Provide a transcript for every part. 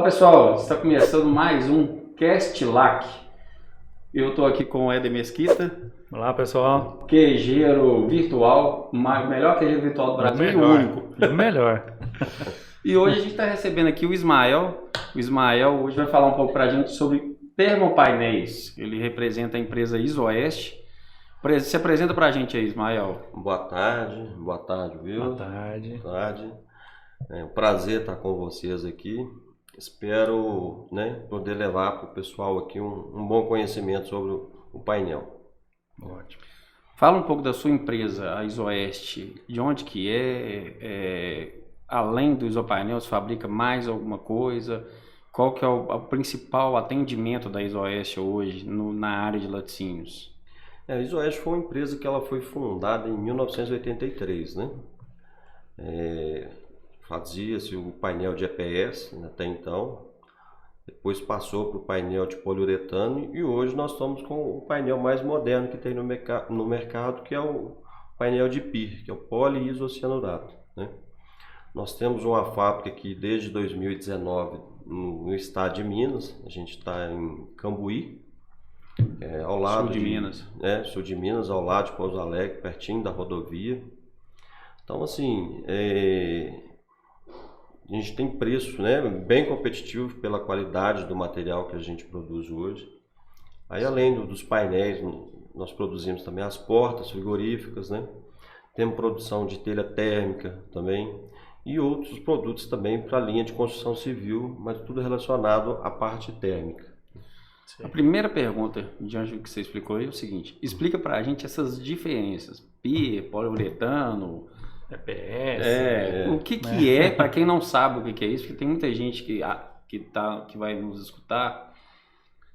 pessoal, está começando mais um Cast LAC. Eu estou aqui com o Éder Mesquita. Olá, pessoal. Queijeiro virtual, melhor queijeiro virtual do Brasil e o único. O melhor. E hoje a gente está recebendo aqui o Ismael. O Ismael hoje vai falar um pouco para a gente sobre termopainéis. Ele representa a empresa Isoeste. Se apresenta para a gente aí, Ismael. Boa tarde, viu? Boa tarde. Boa tarde. É um prazer estar com vocês aqui. Espero, poder levar para o pessoal aqui um bom conhecimento sobre o painel. Ótimo. Fala um pouco da sua empresa, a Isoeste. De onde que além do isopainel, você fabrica mais alguma coisa? Qual que é o principal atendimento da Isoeste hoje na área de laticínios? A Isoeste foi uma empresa que ela foi fundada em 1983, né? Fazia-se o painel de EPS até então, depois passou para o painel de poliuretano e hoje nós estamos com o painel mais moderno que tem no mercado, que é o painel de PIR, que é o poliisocianurato, né? Nós temos uma fábrica aqui desde 2019 no estado de Minas, a gente está em Cambuí, ao lado sul de Minas. Sul de Minas, ao lado de Pouso Alegre, pertinho da rodovia. Então, assim, a gente tem preço, bem competitivo pela qualidade do material que a gente produz hoje. Aí, além dos painéis, nós produzimos também as portas frigoríficas, Temos produção de telha térmica também e outros produtos também para a linha de construção civil, mas tudo relacionado à parte térmica. Sim. A primeira pergunta, diante do que você explicou aí, é o seguinte: explica para a gente essas diferenças, PIR, poliuretano, EPS. O que é, para quem não sabe o que é isso, porque tem muita gente que vai nos escutar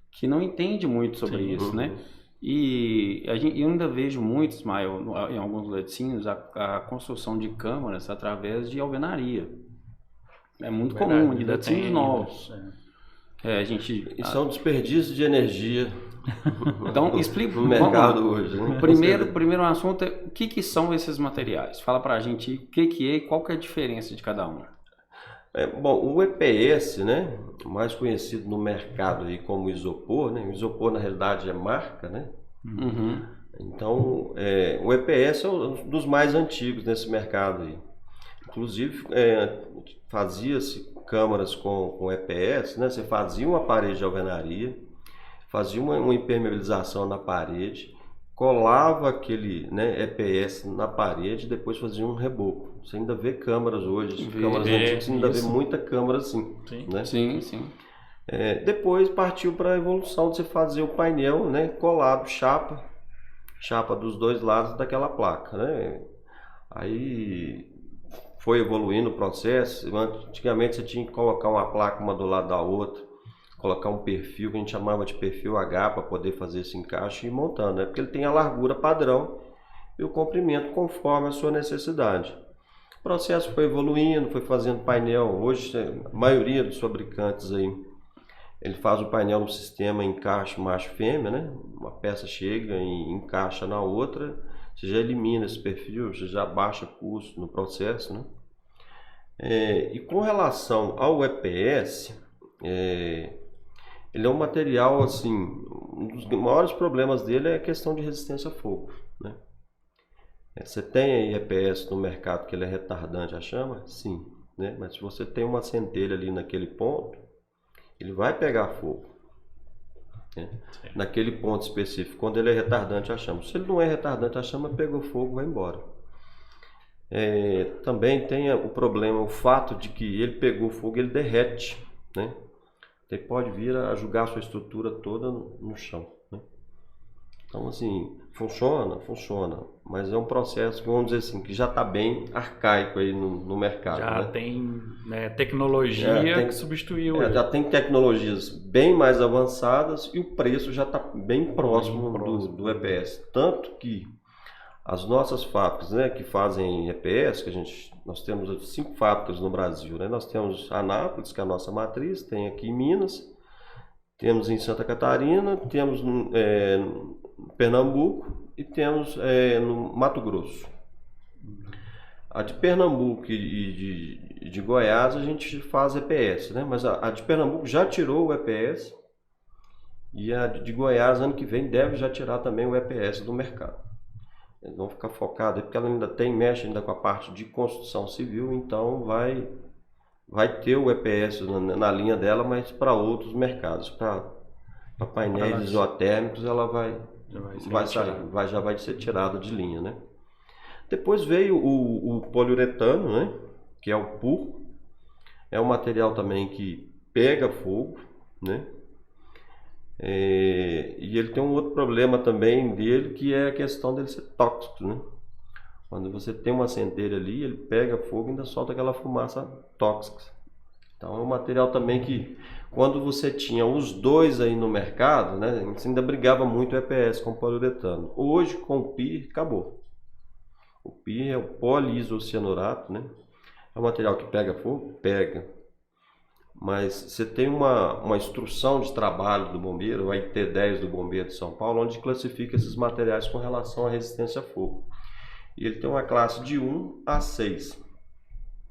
que não entende muito sobre isso, né? E eu ainda vejo muito, Ismael, em alguns laticínios, a construção de câmaras através de alvenaria. É muito comum, de laticínios novos. Isso é um desperdício de energia. Então, explica no mercado hoje. Primeiro assunto é o que são esses materiais. Fala pra gente o que é e qual que é a diferença de cada um. Bom, o EPS, mais conhecido no mercado aí como isopor, o isopor na realidade é marca, Uhum. Então, o EPS é um dos mais antigos nesse mercado aí. Inclusive, fazia-se câmaras com EPS, Você fazia uma parede de alvenaria, fazia uma impermeabilização na parede, colava aquele EPS na parede e depois fazia um reboco. Você ainda vê câmaras hoje, câmaras antigas, você ainda vê muita câmara assim. Sim. Depois partiu para a evolução de você fazer o painel colado, chapa dos dois lados daquela placa. Aí foi evoluindo o processo. Antigamente você tinha que colocar uma placa uma do lado da outra, colocar um perfil que a gente chamava de perfil H para poder fazer esse encaixe e ir montando, porque ele tem a largura padrão e o comprimento conforme a sua necessidade. O processo foi evoluindo, foi fazendo painel. Hoje a maioria dos fabricantes aí, ele faz o painel no sistema encaixe macho-fêmea, Uma peça chega e encaixa na outra, você já elimina esse perfil, você já baixa custo no processo, E com relação ao EPS, ele é um material, assim, um dos maiores problemas dele é a questão de resistência a fogo, Você tem aí EPS no mercado que ele é retardante à chama? Sim, Mas se você tem uma centelha ali naquele ponto, ele vai pegar fogo, naquele ponto específico, quando ele é retardante à chama. Se ele não é retardante à chama, pegou fogo, vai embora. Também tem o problema, o fato de que ele pegou fogo, ele derrete, Ele pode vir a jogar a sua estrutura toda no chão, Então, assim, funciona, mas é um processo, vamos dizer assim, que já está bem arcaico aí no mercado. Já tem tecnologia que substituiu. Já tem tecnologias bem mais avançadas e o preço já está bem próximo do EPS. Tanto que as nossas fábricas, que fazem EPS, nós temos 5 fábricas no Brasil, Nós temos Anápolis, que é a nossa matriz, tem aqui em Minas, temos em Santa Catarina, temos Pernambuco e temos no Mato Grosso. A de Pernambuco e de Goiás a gente faz EPS, né? Mas a de Pernambuco já tirou o EPS e a de Goiás ano que vem deve já tirar também o EPS do mercado. Eles vão ficar focados, porque ela ainda mexe ainda com a parte de construção civil, então vai ter o EPS na linha dela, mas para outros mercados, para painéis isotérmicos ela já vai ser tirada de linha, né? Depois veio o poliuretano, né? Que é o PUR. É um material também que pega fogo, né? E ele tem um outro problema também dele, que é a questão dele ser tóxico, né? Quando você tem uma centelha ali, ele pega fogo e ainda solta aquela fumaça tóxica. Então é um material também que, quando você tinha os dois aí no mercado, né? Você ainda brigava muito o EPS com o poliuretano. Hoje, com o PIR, acabou. O PIR é o poliisocianurato, né? É um material que pega fogo? Pega. Mas você tem uma instrução de trabalho do bombeiro, o IT10 do Bombeiro de São Paulo, onde classifica esses materiais com relação à resistência a fogo. E ele tem uma classe de 1 a 6.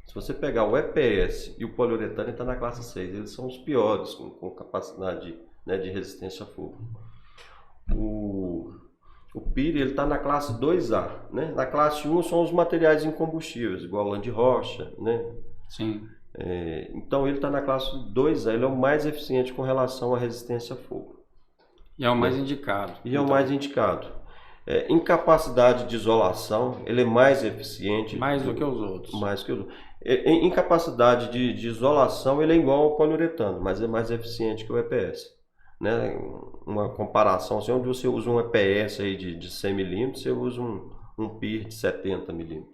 Se você pegar o EPS e o poliuretano, ele está na classe 6. Eles são os piores com capacidade, né, de resistência a fogo. O PIR está na classe 2A, né? Na classe 1 são os materiais incombustíveis, igual lã de rocha, né? Sim. Então ele está na classe 2A, ele é o mais eficiente com relação à resistência a fogo. E é o mais indicado. E é o mais indicado. Em capacidade de isolação, ele é mais eficiente. Mais do que os outros. Mais que os outros. Em capacidade de isolação, ele é igual ao poliuretano, mas é mais eficiente que o EPS. Né? Uma comparação, assim, onde você usa um EPS aí de 100 mm, você usa um PIR de 70 mm.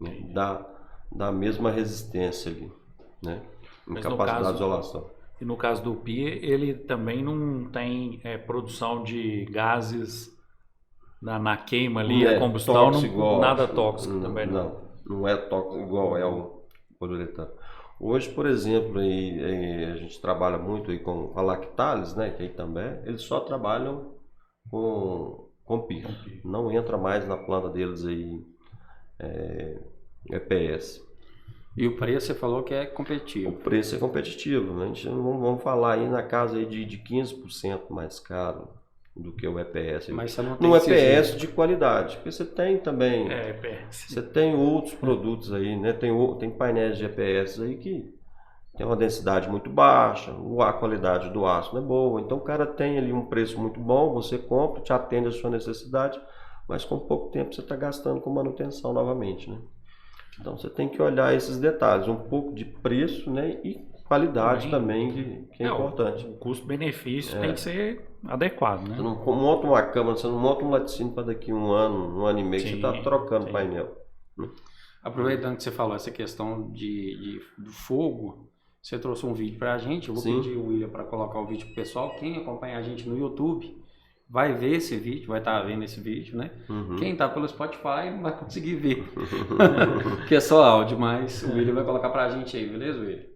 Né? Dá a mesma resistência ali, né? Em capacidade de isolação. E no caso do PIR, ele também não tem produção de gases na queima ali, a combustão, nada tóxico também. Não é tóxico igual é o poliuretano. Hoje, por exemplo, a gente trabalha muito aí com a Lactalis, né, que aí também, eles só trabalham com PIR. Não entra mais na planta deles aí EPS. E o preço você falou que é competitivo. O preço é competitivo, né? A gente vamos falar aí na casa aí de 15% mais caro do que o EPS. Mas você não tem no EPS de qualidade, porque você tem também, EPS. Você tem outros produtos aí, né? Tem painéis de EPS aí que tem uma densidade muito baixa, a qualidade do aço não é boa, então o cara tem ali um preço muito bom, você compra, te atende a sua necessidade, mas com pouco tempo você está gastando com manutenção novamente, né? Então você tem que olhar esses detalhes, um pouco de preço, né? E qualidade também que é importante. O custo-benefício tem que ser adequado, né? Você não monta uma câmara, você não monta um laticínio para daqui um ano e meio que você está trocando painel. Aproveitando que você falou essa questão do fogo, você trouxe um vídeo para a gente, eu vou pedir o William para colocar o vídeo para o pessoal. Quem acompanha a gente no YouTube vai ver esse vídeo, vai estar vendo esse vídeo, né? Quem está pelo Spotify não vai conseguir ver, porque é só áudio, mas o William vai colocar para a gente aí, beleza, William?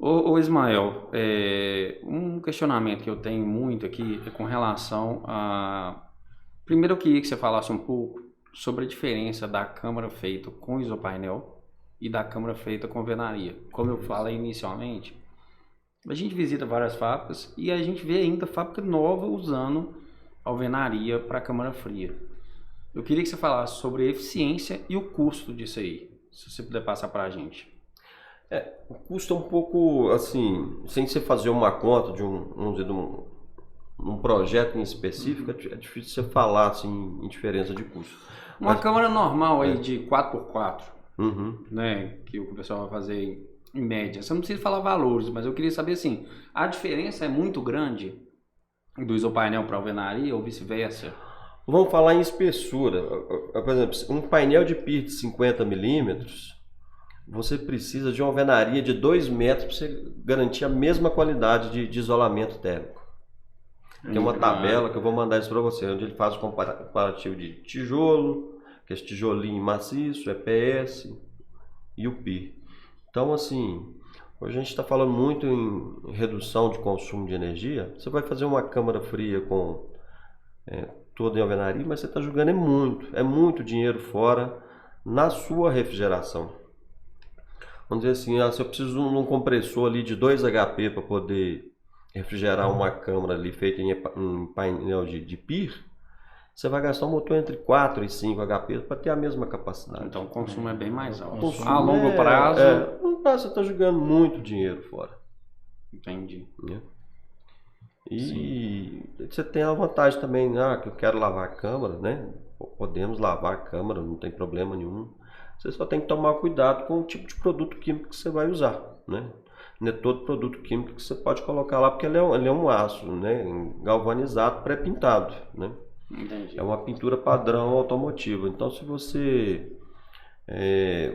Ô Ismael, um questionamento que eu tenho muito aqui é com relação a... Primeiro eu queria que você falasse um pouco sobre a diferença da câmara feita com isopainel e da câmara feita com alvenaria. Como eu falei inicialmente, a gente visita várias fábricas e a gente vê ainda fábrica nova usando alvenaria para câmara fria. Eu queria que você falasse sobre a eficiência e o custo disso aí, se você puder passar para a gente. O custo é um pouco, assim, sem você fazer uma conta de um projeto em específico, é difícil você falar, assim, em diferença de custo. Uma câmara normal aí de 4x4, né, que o pessoal vai fazer em média. Você não precisa falar valores, mas eu queria saber, assim, a diferença é muito grande do isopainel para alvenaria ou vice-versa? Vamos falar em espessura. Por exemplo, um painel de PIR de 50 milímetros, você precisa de uma alvenaria de 2 metros para você garantir a mesma qualidade de isolamento térmico. Tem uma tabela que eu vou mandar isso para você, onde ele faz o comparativo de tijolo, que é esse tijolinho maciço, EPS e o PIR. Então, assim, hoje a gente está falando muito em redução de consumo de energia. Você vai fazer uma câmara fria com toda em alvenaria, mas você está jogando é muito dinheiro fora na sua refrigeração. Vamos dizer assim, se eu preciso de um compressor ali de 2 HP para poder refrigerar uma câmara ali feita em painel de PIR, você vai gastar um motor entre 4 e 5 HP para ter a mesma capacidade. Então o consumo é bem mais alto. A longo prazo... longo prazo você está jogando muito dinheiro fora. Entendi. E você tem a vantagem também, que eu quero lavar a câmara, né? Podemos lavar a câmara, não tem problema nenhum. Você só tem que tomar cuidado com o tipo de produto químico que você vai usar, né? Não é todo produto químico que você pode colocar lá, porque ele é um aço, né? Galvanizado, pré-pintado, né? Entendi. É uma pintura padrão automotiva. Então, se você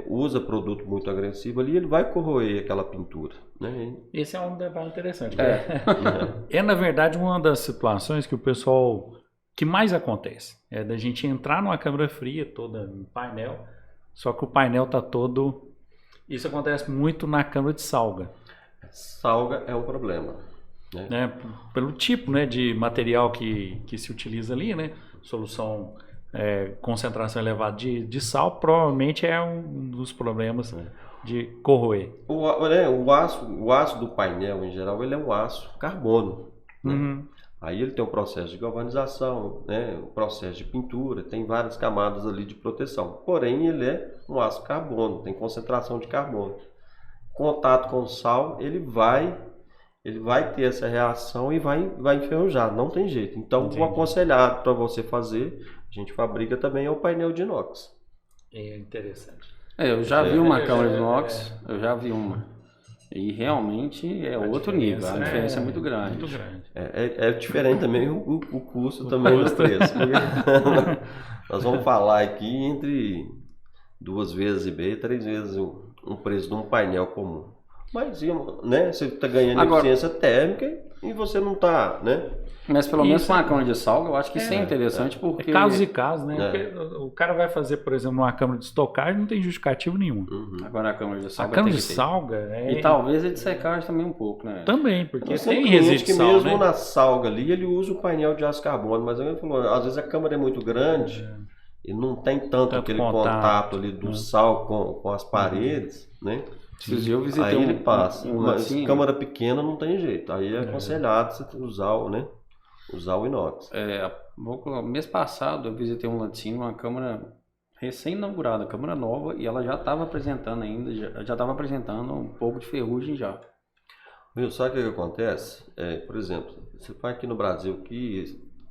usa produto muito agressivo ali, ele vai corroer aquela pintura, né? Esse é um debate interessante. Na verdade, uma das situações que o pessoal que mais acontece é da gente entrar numa câmara fria toda no painel, só que o painel tá todo... Isso acontece muito na câmara de salga. Salga é um problema, né? Pelo tipo, né, de material que se utiliza ali, né? Solução, concentração elevada de sal, provavelmente é um dos problemas de corroer. O aço do painel, em geral, ele é um aço carbono, né? Aí ele tem um processo de galvanização, né? Um processo de pintura, tem várias camadas ali de proteção. Porém, ele é um aço carbono, tem concentração de carbono. Contato com o sal, ele vai ter essa reação e vai enferrujar, não tem jeito. Então, o aconselhado para você fazer, a gente fabrica também, é o painel de inox. É interessante. Eu já vi uma câmara de inox, eu já vi uma. E realmente é outro nível, a diferença é muito grande. Muito grande. É diferente também o custo também do preço. Nós vamos falar aqui entre 2 vezes e meia, 3 vezes o preço de um painel comum. Mas, né, você está ganhando eficiência térmica e você não está, né? Mas pelo menos com a câmara de salga, eu acho que isso é interessante porque... É casos e casos, né? O cara vai fazer, por exemplo, uma câmara de estocagem, não tem justificativo nenhum. Agora a câmara de salga a câmara de salga E talvez a de secagem também um pouco, né? Também, porque tem resíduo que de sal, mesmo na salga ali, ele usa o painel de aço carbono, mas ele falou, às vezes a câmara é muito grande e não tem tanto aquele contato ali do sal com as paredes, né? Eu visitei aí ele passa, mas câmara pequena não tem jeito, aí é aconselhado você usar o inox. Mês passado eu visitei um laticínio, uma câmara recém-inaugurada, câmara nova, e ela já estava apresentando já estava apresentando um pouco de ferrugem já. Sabe o que acontece? Por exemplo, você vai aqui no Brasil,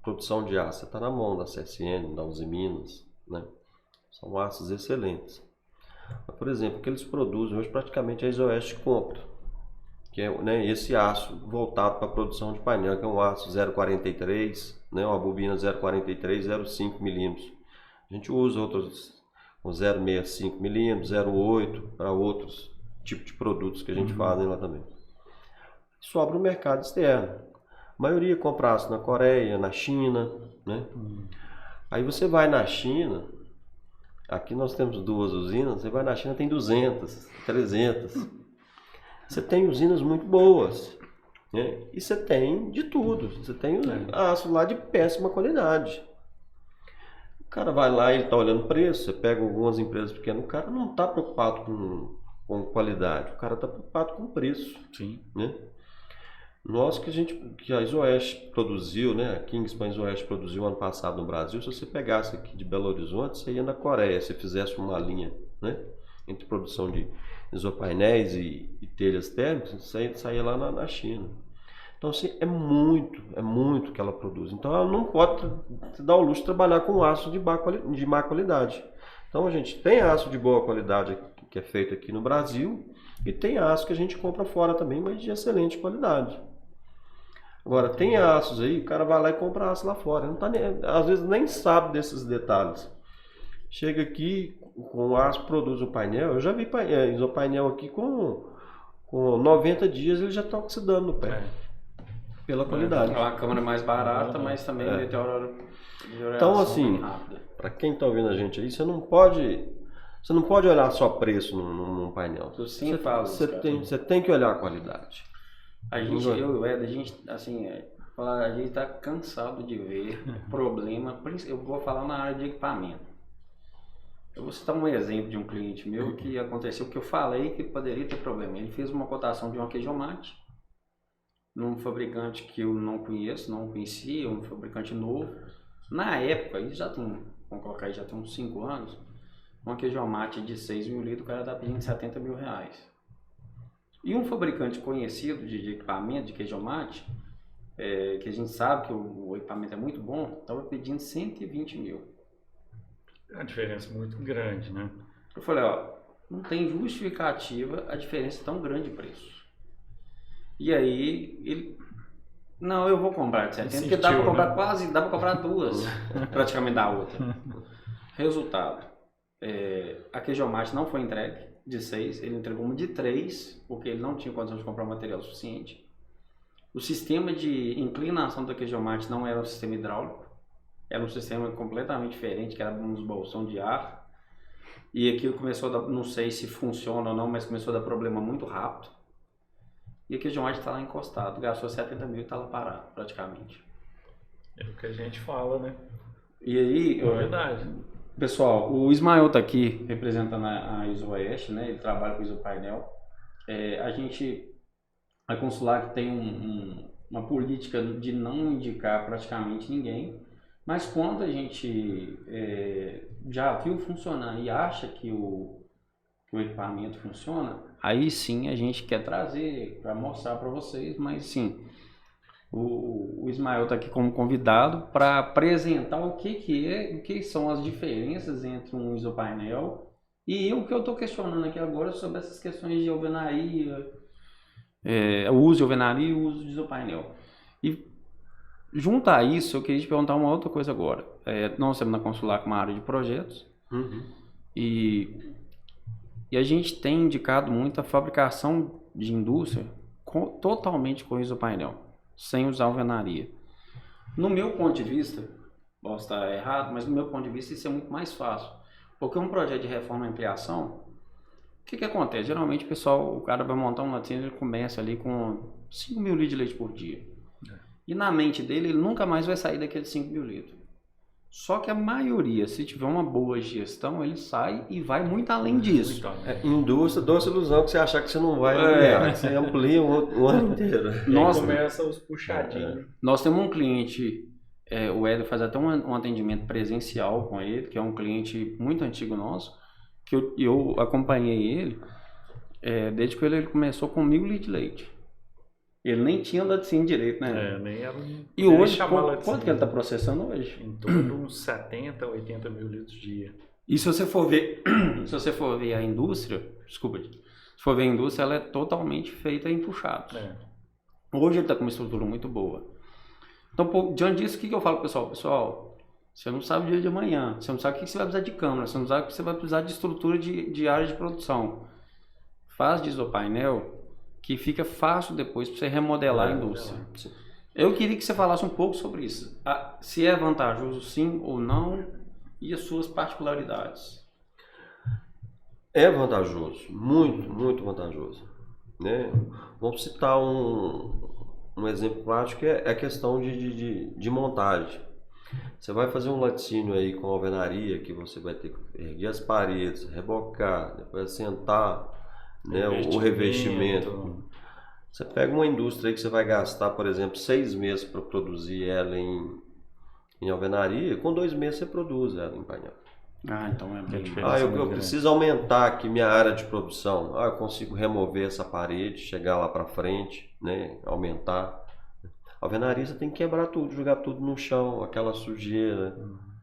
produção de aço, você está na mão da CSN, da Uzi Minas, né? São aços excelentes. Mas, por exemplo, o que eles produzem hoje praticamente a Isoeste compra, que é, né, esse aço voltado para a produção de painel, que é um aço 0,43, né, uma bobina 0,43, 0,5 milímetros. A gente usa outros com 0,65 milímetros, 0,8 para outros tipos de produtos que a gente faz lá também. Sobra o mercado externo. A maioria compra aço na Coreia, na China, né? Aí você vai na China, aqui nós temos 2 usinas, você vai na China tem 200, 300. Você tem usinas muito boas, né? E você tem de tudo. Você tem aço lá de péssima qualidade. O cara vai lá e ele está olhando preço. Você pega algumas empresas pequenas, o cara não está preocupado com qualidade, o cara está preocupado com preço. Sim. Né? Nós que a Isoeste produziu, né? A Kingspan Isoeste produziu ano passado no Brasil. Se você pegasse aqui de Belo Horizonte, você ia na Coreia, se fizesse uma linha, né? Entre produção de isopainéis e telhas térmicas, você saía lá na China. Então assim, é muito que ela produz. Então ela não pode se dar o luxo de trabalhar com aço de má qualidade. Então a gente tem aço de boa qualidade que é feito aqui no Brasil e tem aço que a gente compra fora também, mas de excelente qualidade. Agora, tem aços aí, o cara vai lá e compra aço lá fora. Não tá às vezes nem sabe desses detalhes. Chega aqui, com aço, produz o painel. Eu já vi isopainel aqui com 90 dias ele já está oxidando no pé. Pela qualidade. É uma câmera mais barata, mas também deteriora. Então, assim, para quem está ouvindo a gente aí, você não pode olhar só preço num painel. Você tem que olhar a qualidade. Eu e o Ed, a gente está cansado de ver problema. Eu vou falar na área de equipamento. Eu vou citar um exemplo de um cliente meu que aconteceu, que eu falei que poderia ter problema. Ele fez uma cotação de uma Queijomate num fabricante que eu não conhecia, um fabricante novo. Na época, isso já tem, vamos colocar aí, já tem uns 5 anos, uma Queijomate de 6 mil litros, o cara está pedindo 70 mil reais. E um fabricante conhecido de equipamento, de Queijomate, que a gente sabe que o equipamento é muito bom, estava pedindo 120 mil. É uma diferença muito grande, né? Eu falei, não tem justificativa a diferença tão grande de preço. E aí, ele... Não, eu vou comprar de 70, porque dá para comprar dá para comprar 2, praticamente da outra. Resultado, a Queijomate não foi entregue de 6, ele entregou uma de 3, porque ele não tinha condição de comprar material suficiente. O sistema de inclinação da Queijomate não era um sistema hidráulico, era um sistema completamente diferente, que era uns bolsão de ar. E aquilo começou a dar, não sei se funciona ou não, mas começou a dar problema muito rápido. E a Queijomate está lá encostado, gastou 70 mil e está lá parado, praticamente. É o que a gente fala, né? E aí, é verdade. Pessoal, o Ismael está aqui representando a Isoeste, né? Ele trabalha com isopainel. A Consular tem uma política de não indicar praticamente ninguém, mas quando a gente já viu funcionar e acha que o equipamento funciona, aí sim a gente quer trazer para mostrar para vocês, mas sim, o Ismael está aqui como convidado para apresentar o que são as diferenças entre um isopainel e o que eu estou questionando aqui agora sobre essas questões de alvenaria, o uso de alvenaria e o uso de isopainel. E junto a isso, eu queria te perguntar uma outra coisa agora. Nós temos na Consular com uma área de projetos e a gente tem indicado muito a fabricação de indústria totalmente com isopainel, sem usar alvenaria. No meu ponto de vista, posso estar errado, mas no meu ponto de vista isso é muito mais fácil. Porque um projeto de reforma e ampliação, o que acontece? Geralmente o cara vai montar um laticínio, ele começa ali com 5 mil litros de leite por dia. E na mente dele, ele nunca mais vai sair daqueles 5 mil litros. Só que a maioria, se tiver uma boa gestão, ele sai e vai muito além disso. Indústria, doce ilusão que você achar que você não vai ampliar, você amplia o ano inteiro. Começa os puxadinhos. Nós temos um cliente, o Hélio faz até um atendimento presencial com ele, que é um cliente muito antigo nosso, que eu acompanhei ele, desde que ele começou com 1.000 litros de leite. Ele nem tinha laticínio direito, né? Nem era E hoje, quanto que ele está processando hoje? Em torno de uns 70, 80 mil litros dia. E se você for ver, a indústria, se for ver a indústria, ela é totalmente feita em puxados. Hoje ele está com uma estrutura muito boa. Então, diante disso, o que eu falo pro pessoal? Pessoal, você não sabe o dia de amanhã, você não sabe o que você vai precisar de câmera, você não sabe o que você vai precisar de estrutura de área de produção. Faz de isopainel, que fica fácil depois para você remodelar a indústria. Eu queria que você falasse um pouco sobre isso. Se é vantajoso sim ou não e as suas particularidades. É vantajoso, muito, muito vantajoso. né? Vamos citar um exemplo prático, que é a questão de montagem. Você vai fazer um laticínio aí com alvenaria, que você vai ter que erguer as paredes, rebocar, depois assentar, né, o revestimento. Você pega uma indústria aí que você vai gastar, por exemplo, 6 meses para produzir ela em alvenaria, com 2 meses você produz ela em painel. Então é bem diferente. Eu preciso aumentar aqui minha área de produção. Eu consigo remover essa parede, chegar lá para frente, né, aumentar. A alvenaria você tem que quebrar tudo, jogar tudo no chão, aquela sujeira,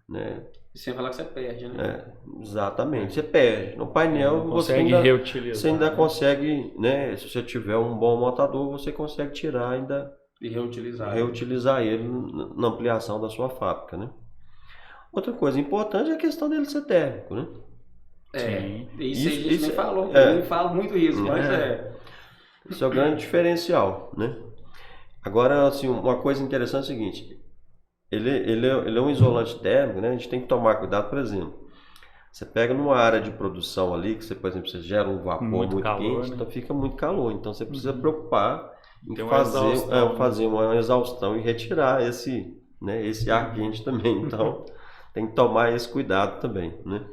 né? E sem falar que você perde, né? Exatamente, você perde. No painel você ainda consegue, né? Se você tiver um bom montador, você consegue tirar ainda e reutilizar ele na ampliação da sua fábrica, né? Outra coisa importante é a questão dele ser térmico, né? Isso a gente nem falou. Eu nem falo muito isso, mas Isso é o grande diferencial, né? Agora, assim, uma coisa interessante é o seguinte, ele é um isolante térmico, né? A gente tem que tomar cuidado, por exemplo, você pega numa área de produção ali, que você, por exemplo, você gera um vapor muito calor, quente, né? Então fica muito calor, então você precisa preocupar em fazer uma exaustão e retirar esse ar quente também, então tem que tomar esse cuidado também, né?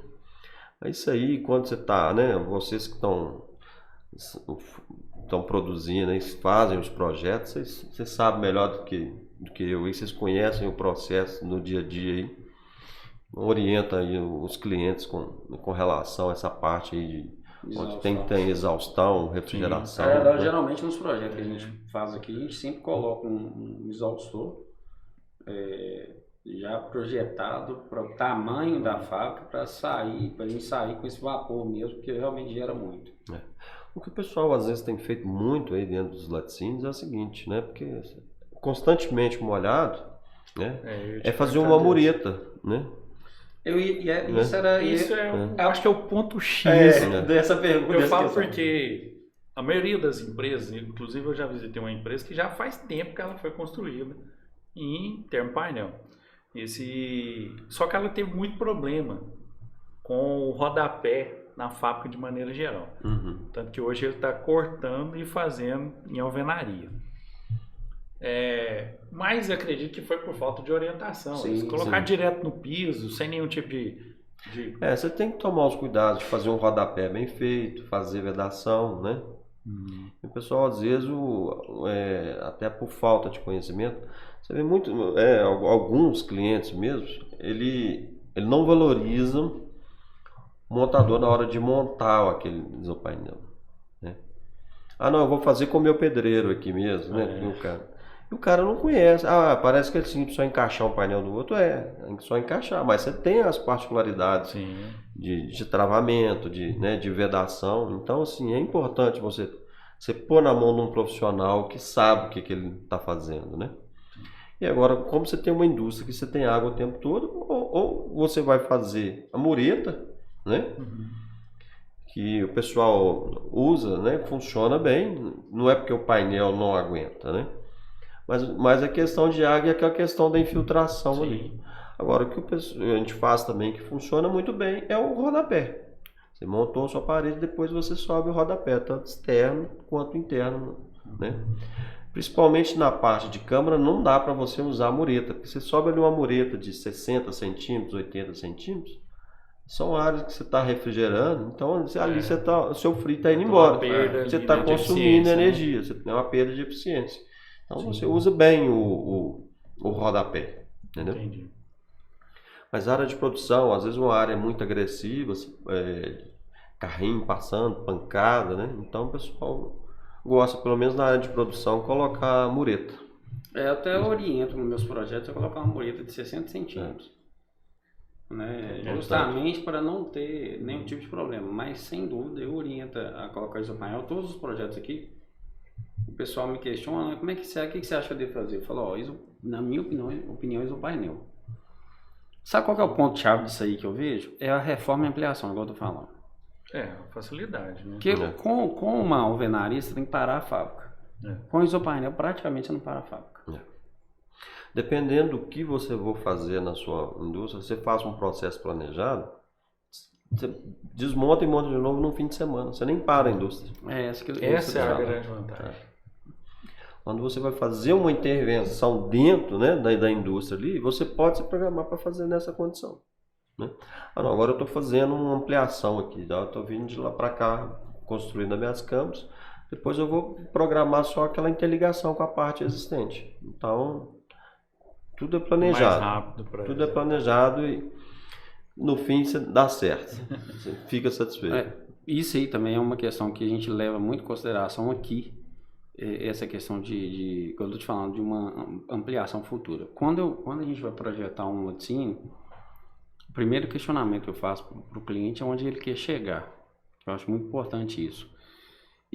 É isso aí, quando você está, né, vocês que estão produzindo, fazem os projetos, vocês sabem melhor do que eu, e vocês conhecem o processo no dia a dia aí, orienta aí os clientes com relação a essa parte aí de onde tem exaustão, refrigeração. Geralmente nos projetos que a gente faz aqui, a gente sempre coloca um exaustor já projetado para o tamanho da fábrica para a gente sair com esse vapor mesmo, porque realmente gera muito. O que o pessoal às vezes tem feito muito aí dentro dos laticínios é o seguinte, né? Porque constantemente molhado, né? É fazer uma mureta, né? Eu acho que é o ponto X dessa pergunta. Eu falo porque a maioria das empresas, inclusive eu já visitei uma empresa que já faz tempo que ela foi construída em termopainel. Só que ela teve muito problema com o rodapé na fábrica de maneira geral. Tanto que hoje ele está cortando e fazendo em alvenaria. Mas acredito que foi por falta de orientação. Colocar direto no piso, sem nenhum tipo de... Você tem que tomar os cuidados de fazer um rodapé bem feito, fazer vedação, né? O pessoal, às vezes, até por falta de conhecimento, você vê muito, alguns clientes mesmo, ele não valorizam o montador na hora de montar aquele isopainel, né? Não, eu vou fazer com o meu pedreiro aqui mesmo, né? O cara não conhece. Parece que é simples só encaixar um painel no outro. Só encaixar, mas você tem as particularidades de travamento, de vedação. Então, assim, é importante você pôr na mão de um profissional que sabe o que ele está fazendo, né? E agora, como você tem uma indústria que você tem água o tempo todo, ou você vai fazer a mureta, né? Que o pessoal usa, né? Funciona bem. Não é porque o painel não aguenta, né? Mas a questão de água é aquela questão da infiltração ali. Agora, o que a gente faz também que funciona muito bem é o rodapé. Você montou a sua parede, depois você sobe o rodapé, tanto externo quanto interno, né? Principalmente na parte de câmara, não dá para você usar a mureta, porque você sobe ali uma mureta de 60 centímetros, 80 centímetros, são áreas que você está refrigerando, então ali o seu frio está indo embora, você está consumindo energia, você tem uma perda de eficiência. Então você usa bem o rodapé, entendeu? Entendi. Mas a área de produção, às vezes uma área muito agressiva, carrinho passando, pancada, né? Então o pessoal gosta, pelo menos na área de produção, colocar mureta. Eu até oriento nos meus projetos a colocar uma mureta de 60 centímetros. Né? Justamente para não ter nenhum tipo de problema. Mas sem dúvida eu oriento a colocar isopainel. Todos os projetos aqui, o pessoal me questiona, como é que você, o que você acha que eu devo fazer? Eu falo, na minha opinião, isopainel. Sabe qual que é o ponto-chave disso aí que eu vejo? É a reforma e ampliação, igual eu tô falando. Facilidade, né? Porque com uma alvenaria você tem que parar a fábrica. Com isopainel praticamente você não para a fábrica. Dependendo do que você for fazer na sua indústria, você faz um processo planejado, Você desmonta e monta de novo num fim de semana. Você nem para a indústria. Essa é a grande vantagem. Quando você vai fazer uma intervenção dentro, né, da indústria ali, você pode se programar para fazer nessa condição. Né? Não, agora eu estou fazendo uma ampliação aqui. Eu estou vindo de lá para cá, construindo as minhas câmaras. Depois eu vou programar só aquela interligação com a parte existente. Então, tudo é planejado. Mais rápido tudo é planejado e no fim você dá certo. Você fica satisfeito. Isso aí também é uma questão que a gente leva muito em consideração aqui. Essa questão que eu estou te falando de uma ampliação futura. Quando a gente vai projetar um laticínio, o primeiro questionamento que eu faço para o cliente é onde ele quer chegar. Eu acho muito importante isso.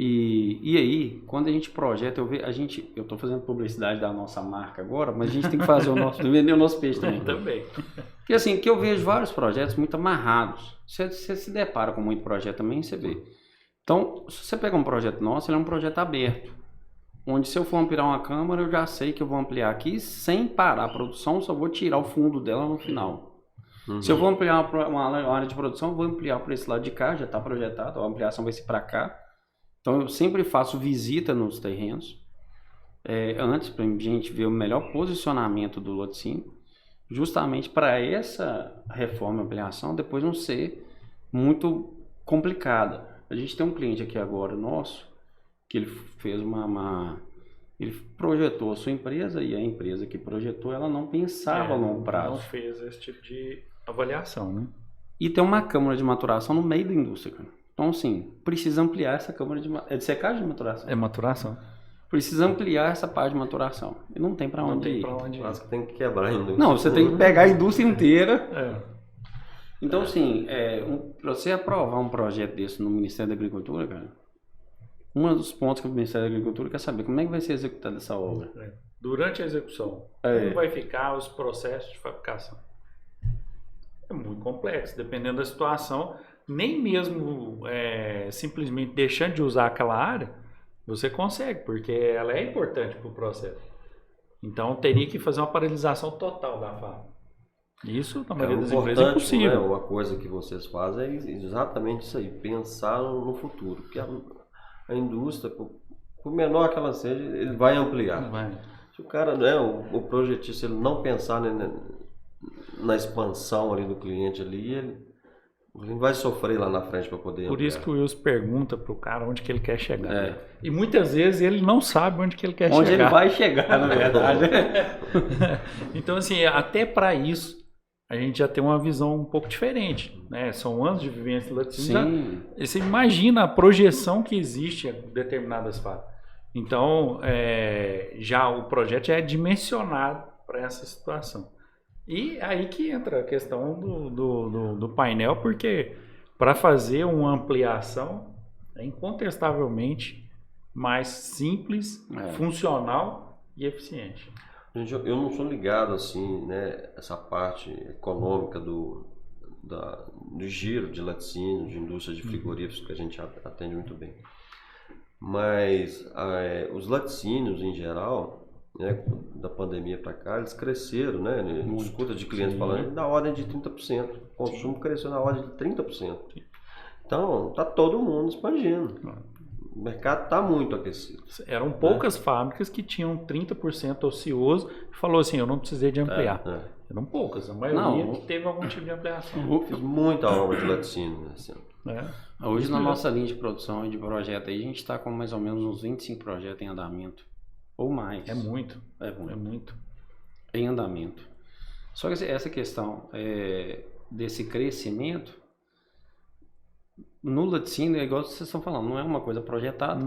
E aí, quando a gente projeta, eu estou fazendo publicidade da nossa marca agora, mas a gente tem que fazer vender o nosso peixe também. Também. Porque assim, que eu vejo vários projetos muito amarrados. Você se depara com muito projeto também, você vê. Então, se você pegar um projeto nosso, ele é um projeto aberto. Onde se eu for ampliar uma câmara, eu já sei que eu vou ampliar aqui sem parar a produção, só vou tirar o fundo dela no final. Se eu vou ampliar uma área de produção, eu vou ampliar para esse lado de cá, já está projetado, a ampliação vai ser para cá. Então eu sempre faço visita nos terrenos, antes para a gente ver o melhor posicionamento do laticínio, justamente para essa reforma e ampliação depois não ser muito complicada. A gente tem um cliente aqui agora nosso, que ele fez ele projetou a sua empresa e a empresa que projetou, ela não pensava a longo prazo. Não fez esse tipo de avaliação, né? E tem uma câmara de maturação no meio da indústria, cara. Então, assim, precisa ampliar essa câmara de secagem de maturação? É maturação. Precisa ampliar essa parte de maturação. E não tem para onde ir. Mas tem que quebrar a indústria. Não, você tem que pegar a indústria inteira. Então, assim, para você aprovar um projeto desse no Ministério da Agricultura, cara, um dos pontos que o Ministério da Agricultura quer saber como é que vai ser executada essa obra. Durante a execução, como vai ficar os processos de fabricação? É muito complexo, dependendo da situação. Nem mesmo simplesmente deixando de usar aquela área, você consegue, porque ela é importante para o processo. Então, teria que fazer uma paralisação total da fábrica. Isso, na maioria das empresas, é possível. Né, uma coisa que vocês fazem é exatamente isso aí, pensar no futuro. Porque a indústria, por menor que ela seja, ele vai ampliar. Se o cara, né, o projetista, ele não pensar na expansão ali do cliente ali, ele vai sofrer lá na frente para poder Por ampliar. isso que o Wilson pergunta pro cara onde que ele quer chegar. E muitas vezes ele não sabe onde que ele quer chegar. Onde ele vai chegar, na verdade. Então, assim, até para isso, a gente já tem uma visão um pouco diferente, né? São anos de vivência laticínio. Você imagina a projeção que existe em determinadas fábricas. Então, já o projeto já é dimensionado para essa situação. E aí que entra a questão do painel, porque para fazer uma ampliação é incontestavelmente mais simples, funcional e eficiente. Gente, eu não sou ligado assim, né, essa parte econômica do giro de laticínio, de indústria de frigoríficos que a gente atende muito bem. Mas os laticínios em geral, né, da pandemia para cá, eles cresceram, né? Escuta de clientes falando da ordem de 30%. O consumo cresceu na ordem de 30%. Então, tá todo mundo expandindo. O mercado está muito aquecido. Eram poucas fábricas que tinham 30% ocioso e falou assim, eu não precisei de ampliar. Eram poucas, a maioria que teve algum tipo de ampliação. Eu fiz muita obra de laticínio. Assim. Hoje na nossa linha de produção e de projeto aí, a gente está com mais ou menos uns 25 projetos em andamento. Ou mais. É muito. É muito. Em andamento. Só que essa questão desse crescimento, no laticínio, é igual vocês estão falando, não é uma coisa projetada,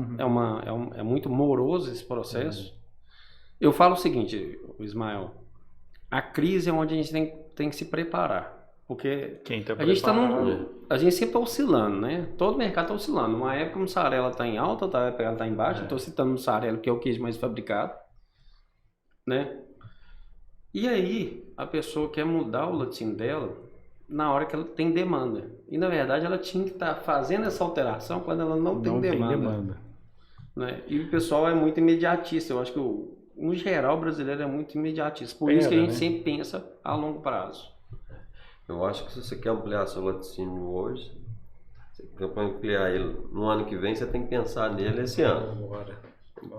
é muito moroso esse processo. Eu falo o seguinte, Ismael, a crise é onde a gente tem que se preparar. Porque a gente sempre está oscilando, né? Todo mercado está oscilando. Uma época a mussarela está em alta, outra época ela está em baixa. Estou citando mussarela, que é o queijo mais fabricado, né? E aí, a pessoa quer mudar o laticínio dela na hora que ela tem demanda. E, na verdade, ela tinha que estar fazendo essa alteração quando ela não tem demanda. Né? E o pessoal é muito imediatista. Eu acho que, no geral, o brasileiro é muito imediatista. Por isso que a gente sempre pensa a longo prazo. Eu acho que se você quer ampliar seu laticínio hoje, você quer ampliar ele no ano que vem, você tem que pensar nele esse ano.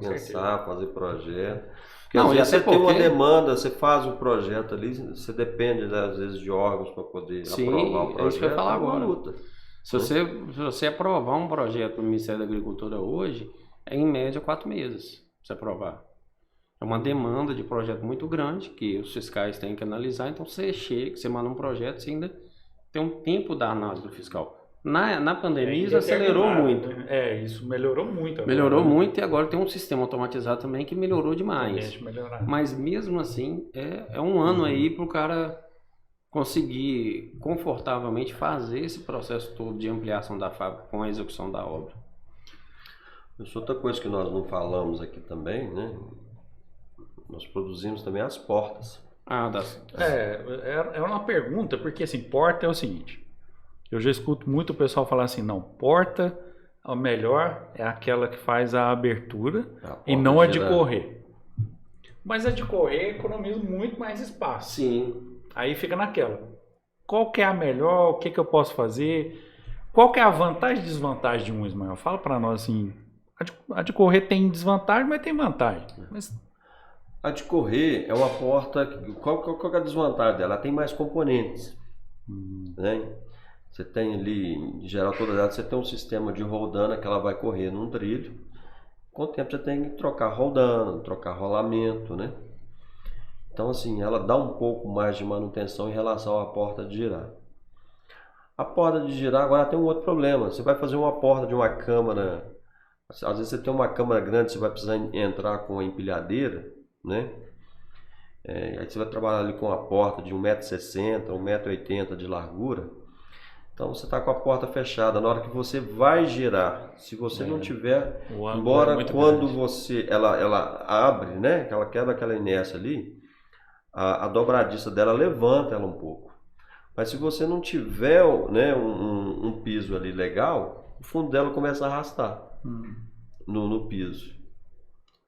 Pensar, fazer projeto. Porque às vezes você tem uma demanda, você faz um projeto ali, você depende às vezes de órgãos para poder aprovar o projeto. É isso que eu ia falar agora. Luta. Se você aprovar um projeto no Ministério da Agricultura hoje, é em média 4 meses para você aprovar. É uma demanda de projeto muito grande que os fiscais têm que analisar. Então você manda um projeto, você ainda tem um tempo da análise do fiscal. Na pandemia isso acelerou muito. Isso melhorou muito. Agora, melhorou muito e agora tem um sistema automatizado também que melhorou demais. Mas mesmo assim, é um ano aí para o cara conseguir confortavelmente fazer esse processo todo de ampliação da fábrica com a execução da obra. Isso é outra coisa que nós não falamos aqui também, né? Nós produzimos também as portas. É uma pergunta, porque assim, porta é o seguinte, eu já escuto muito o pessoal falar assim, não, porta, a melhor é aquela que faz a abertura e não a de correr. Mas a de correr economiza muito mais espaço. Sim. Aí fica naquela. Qual que é a melhor? O que eu posso fazer? Qual que é a vantagem e desvantagem de um, Ismael? Fala para nós assim. A de correr tem desvantagem, mas tem vantagem. A de correr é uma porta. Qual é a desvantagem dela? Ela tem mais componentes. Né? Você tem ali, em geral, todas elas, você tem um sistema de roldana que ela vai correr num trilho. Com o tempo você tem que trocar roldana, trocar rolamento, né? Então, assim, ela dá um pouco mais de manutenção em relação à porta de girar. A porta de girar agora tem um outro problema. Você vai fazer uma porta de uma câmara. Às vezes você tem uma câmara grande, você vai precisar entrar com a empilhadeira, né? Aí você vai trabalhar ali com a porta de 1,60 m, 1,80 m de largura. Então você está com a porta fechada. Na hora que você vai girar, se você não tiver, embora quando ela abre, né? Ela quebra aquela inércia ali, a dobradiça dela levanta ela um pouco. Mas se você não tiver, né, um piso ali legal, o fundo dela começa a arrastar no piso.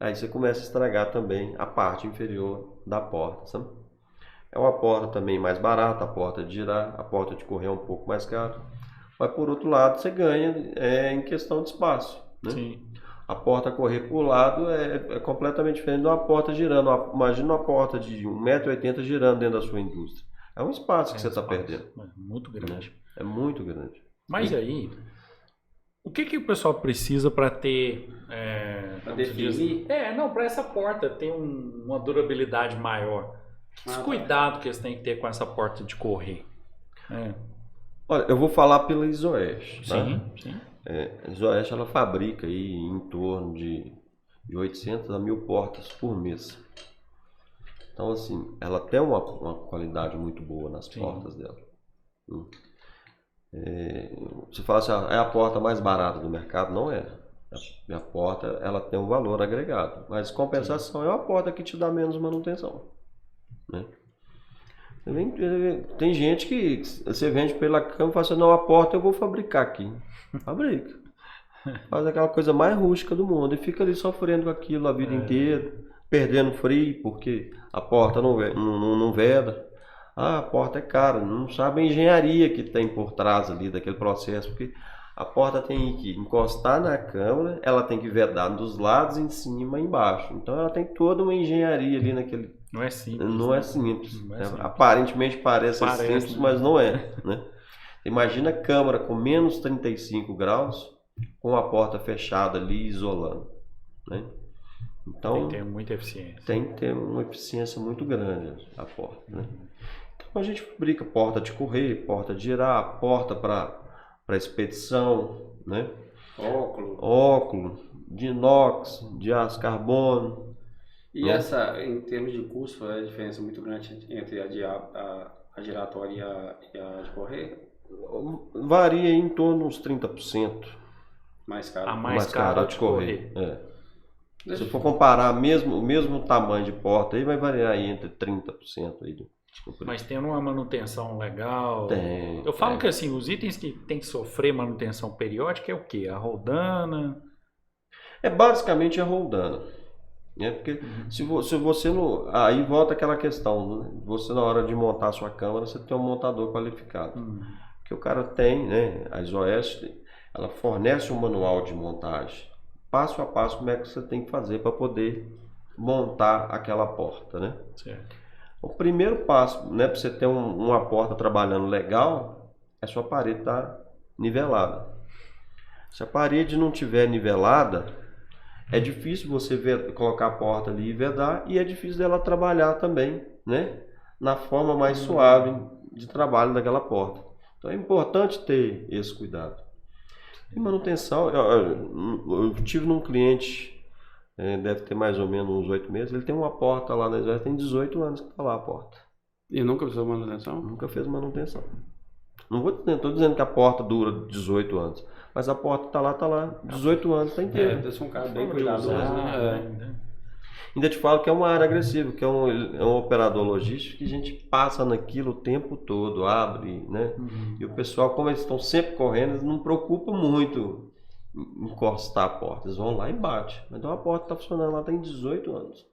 Aí você começa a estragar também a parte inferior da porta, sabe? É uma porta também mais barata, a porta de girar, a porta de correr é um pouco mais cara. Mas por outro lado você ganha em questão de espaço, né? Sim. A porta correr por lado é completamente diferente de uma porta girando. Imagina uma porta de 1,80 m girando dentro da sua indústria. É um espaço que você está perdendo. Muito grande. É muito grande. Mas aí, o que o pessoal precisa para ter... para definir? Para essa porta ter uma durabilidade maior. Que cuidado que eles têm que ter com essa porta de correr? Olha, eu vou falar pela Isoeste. Tá? Sim. A Isoeste, ela fabrica aí em torno de 800 a 1.000 portas por mês. Então, assim, ela tem uma qualidade muito boa nas portas dela. Você fala assim, é a porta mais barata do mercado? Não é. A porta, ela tem um valor agregado. Mas, compensação, é uma porta que te dá menos manutenção. Né? Tem gente que você vende pela cama e fala assim, não, a porta eu vou fabricar aqui. Fabrica. Faz aquela coisa mais rústica do mundo e fica ali sofrendo com aquilo a vida inteira, perdendo frio porque a porta não veda. A porta é cara, não sabe a engenharia que tem por trás ali daquele processo, porque a porta tem que encostar na câmara, ela tem que vedar dos lados, em cima e embaixo. Então ela tem toda uma engenharia ali naquele... Não é simples. Não é simples. Aparentemente parece simples, mas não é. Né? Imagina a câmara com menos 35 graus, com a porta fechada ali, isolando. Né? Então, tem que ter muita eficiência. Tem que ter uma eficiência muito grande a porta. Né? Então a gente fabrica porta de correr, porta de girar, porta para expedição, né? Óculo, de inox, de aço carbono. E essa, em termos de custo, é a diferença muito grande entre a giratória e a de correr? Varia em torno de uns 30%. Mais caro. A mais cara de correr. Se for comparar o mesmo tamanho de porta, aí vai variar aí entre 30% aí. Mas tendo uma manutenção legal. Tem. Eu falo que assim, os itens que tem que sofrer manutenção periódica é o quê? A roldana? Basicamente a roldana. Porque se você não... Aí volta aquela questão, né? Você na hora de montar a sua câmara, você tem um montador qualificado. Que o cara tem, né? A ISOS, ela fornece um manual de montagem, passo a passo, como é que você tem que fazer para poder montar aquela porta, né? Certo. O primeiro passo, né, para você ter uma porta trabalhando legal, é sua parede estar nivelada. Se a parede não tiver nivelada, é difícil você colocar a porta ali e vedar, e é difícil dela trabalhar também, né, na forma mais suave de trabalho daquela porta. Então é importante ter esse cuidado. E manutenção, eu tive num cliente, deve ter mais ou menos uns 8 meses, ele tem uma porta lá na Israel, tem 18 anos que está lá a porta. E nunca fez manutenção? Nunca fez manutenção. Não estou dizendo que a porta dura 18 anos, mas a porta está lá, 18 anos, está inteira. Deve ser um cara bem cuidadoso, né? Ainda te falo que é uma área agressiva, que é um operador logístico que a gente passa naquilo o tempo todo, abre, né? E o pessoal, como eles estão sempre correndo, eles não preocupam muito em encostar a porta, eles vão lá e batem. Então a porta está funcionando lá tem 18 anos.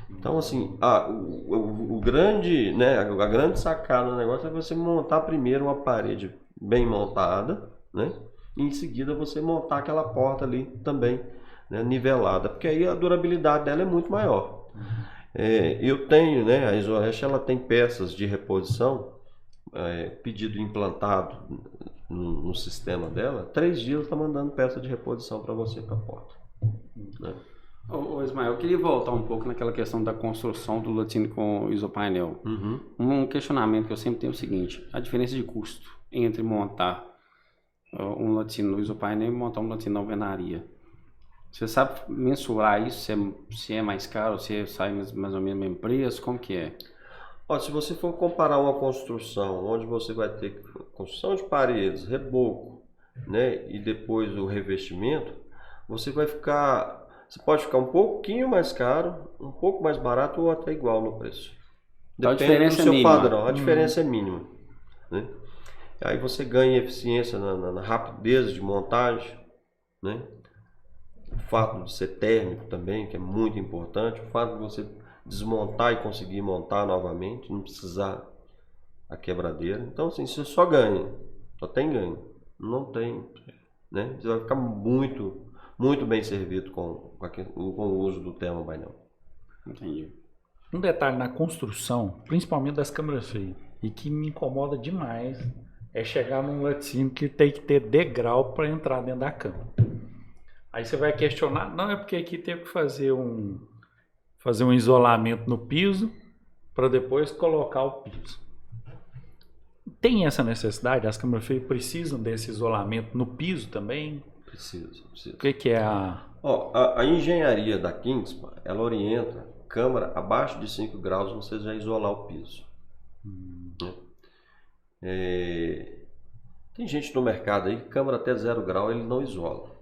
Então assim, o grande, né, a grande sacada do negócio é você montar primeiro uma parede bem montada, né? E em seguida você montar aquela porta ali também, né, nivelada, porque aí a durabilidade dela é muito maior. Eu tenho, né, a ISOREST, ela tem peças de reposição, pedido implantado no sistema dela, 3 dias está mandando peça de reposição para você para a porta. Né? Ô Ismael, eu queria voltar um pouco naquela questão da construção do laticínio com isopainel. Um questionamento que eu sempre tenho é o seguinte: a diferença de custo entre montar um laticínio no isopainel e montar um laticínio na alvenaria. Você sabe mensurar isso, se é mais caro, se sai mais ou menos o mesmo preço, como que é? Se você for comparar uma construção onde você vai ter construção de paredes, reboco, né, e depois o revestimento, você pode ficar um pouquinho mais caro, um pouco mais barato ou até igual no preço. Depende do seu padrão, a diferença é mínima. Né? Aí você ganha eficiência na rapidez de montagem, né? O fato de ser térmico também, que é muito importante, o fato de você desmontar e conseguir montar novamente, não precisar a quebradeira. Então assim, você só ganha, só tem ganho, não tem, né? Você vai ficar muito bem servido com o uso do termopainel. Entendi. Um detalhe na construção, principalmente das câmeras frias, e que me incomoda demais, é chegar num laticínio que tem que ter degrau para entrar dentro da cama. Aí você vai questionar, não, é porque aqui teve que fazer um isolamento no piso para depois colocar o piso. Tem essa necessidade? As câmeras frias precisam desse isolamento no piso também? Precisa. O que é a... A engenharia da Kingspan, ela orienta câmara abaixo de 5 graus você já isolar o piso. Tem gente no mercado aí que câmara até 0 grau ele não isola.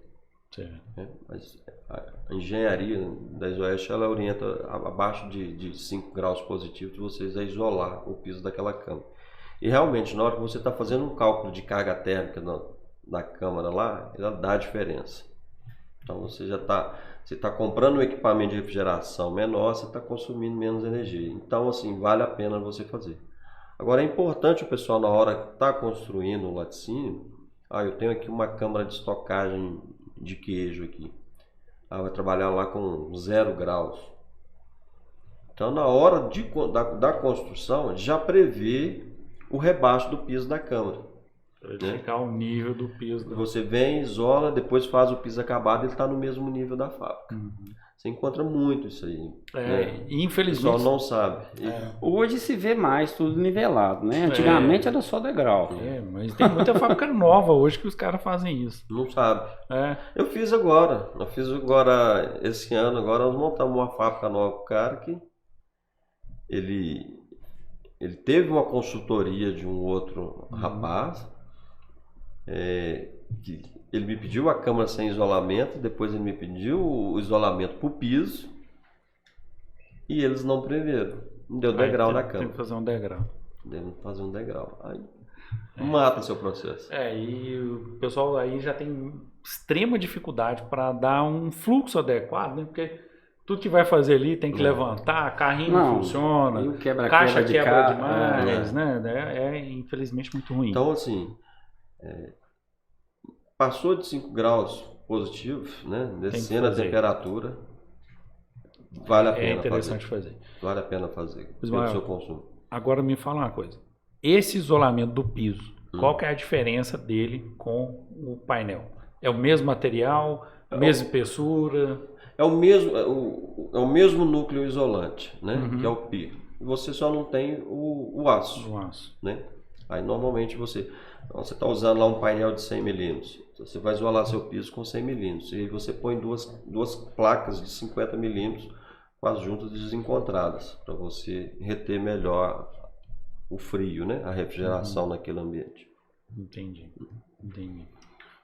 Mas a engenharia da ISOEST, ela orienta abaixo de 5 graus positivos vocês a isolar o piso daquela câmara. E realmente, na hora que você está fazendo um cálculo de carga térmica da câmara lá, ela dá diferença. Então você já está comprando um equipamento de refrigeração menor, você está consumindo menos energia. Então assim, vale a pena você fazer. Agora é importante o pessoal, na hora que está construindo o laticínio, eu tenho aqui uma câmara de estocagem de queijo aqui. Vai trabalhar lá com 0 graus. Então na hora da construção, já prevê o rebaixo do piso da câmara. Para verificar o nível do piso. Você vem, isola, depois faz o piso acabado e ele está no mesmo nível da fábrica. Você encontra muito isso aí. Né? Infelizmente. O pessoal não sabe. Hoje se vê mais tudo nivelado, né? Antigamente era só degrau. Mas tem muita fábrica nova hoje que os caras fazem isso. Não sabe. Eu fiz agora. Esse ano, nós montamos uma fábrica nova com o cara que ele teve uma consultoria de um outro rapaz. Que ele me pediu a câmara sem isolamento, depois ele me pediu o isolamento para o piso e eles não preveram. Não deu degrau na câmara. Tem que fazer um degrau. Deve fazer um degrau. Aí mata seu processo. E o pessoal aí já tem extrema dificuldade para dar um fluxo adequado, né? Porque tudo que vai fazer ali tem que levantar, carrinho não funciona, caixa quebra demais, né? É infelizmente muito ruim. Então, assim, passou de 5 graus positivos, né? Descendo a temperatura, vale a pena fazer. É interessante fazer. Vale a pena fazer pelo seu consumo. Agora me fala uma coisa. Esse isolamento do piso, qual que é a diferença dele com o painel? É o mesmo material, mesma espessura? É o mesmo núcleo isolante, né? Que é o PIR. Você só não tem o aço. Né? Aí normalmente você está usando lá um painel de 100 milímetros. Você vai isolar seu piso com 100 milímetros. E aí você põe duas placas de 50 milímetros com as juntas desencontradas, para você reter melhor o frio, né? A refrigeração naquele ambiente. Entendi.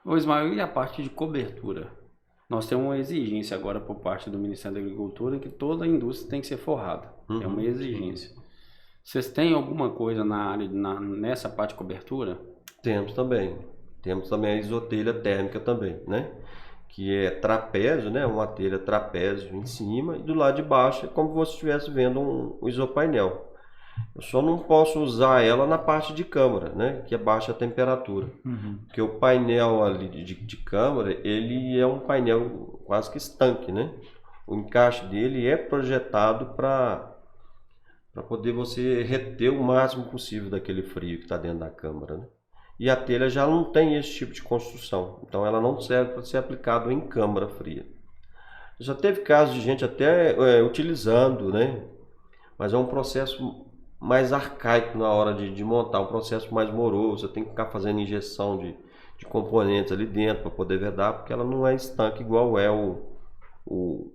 Ô Ismael, e a parte de cobertura? Nós temos uma exigência agora por parte do Ministério da Agricultura que toda a indústria tem que ser forrada. É uma exigência. Vocês têm alguma coisa na área, nessa parte de cobertura? Temos também. Temos também a isotelha térmica também, né? Que é trapézio, né? Uma telha trapézio em cima e do lado de baixo é como se você estivesse vendo um isopainel. Eu só não posso usar ela na parte de câmara, né? Que é baixa temperatura. Porque o painel ali de câmara, ele é um painel quase que estanque, né? O encaixe dele é projetado para poder você reter o máximo possível daquele frio que está dentro da câmara, né? E a telha já não tem esse tipo de construção, então ela não serve para ser aplicada em câmara fria. Já teve casos de gente até utilizando, né? Mas é um processo mais arcaico na hora de montar, um processo mais moroso. Você tem que ficar fazendo injeção de componentes ali dentro para poder vedar, porque ela não é estanque igual é o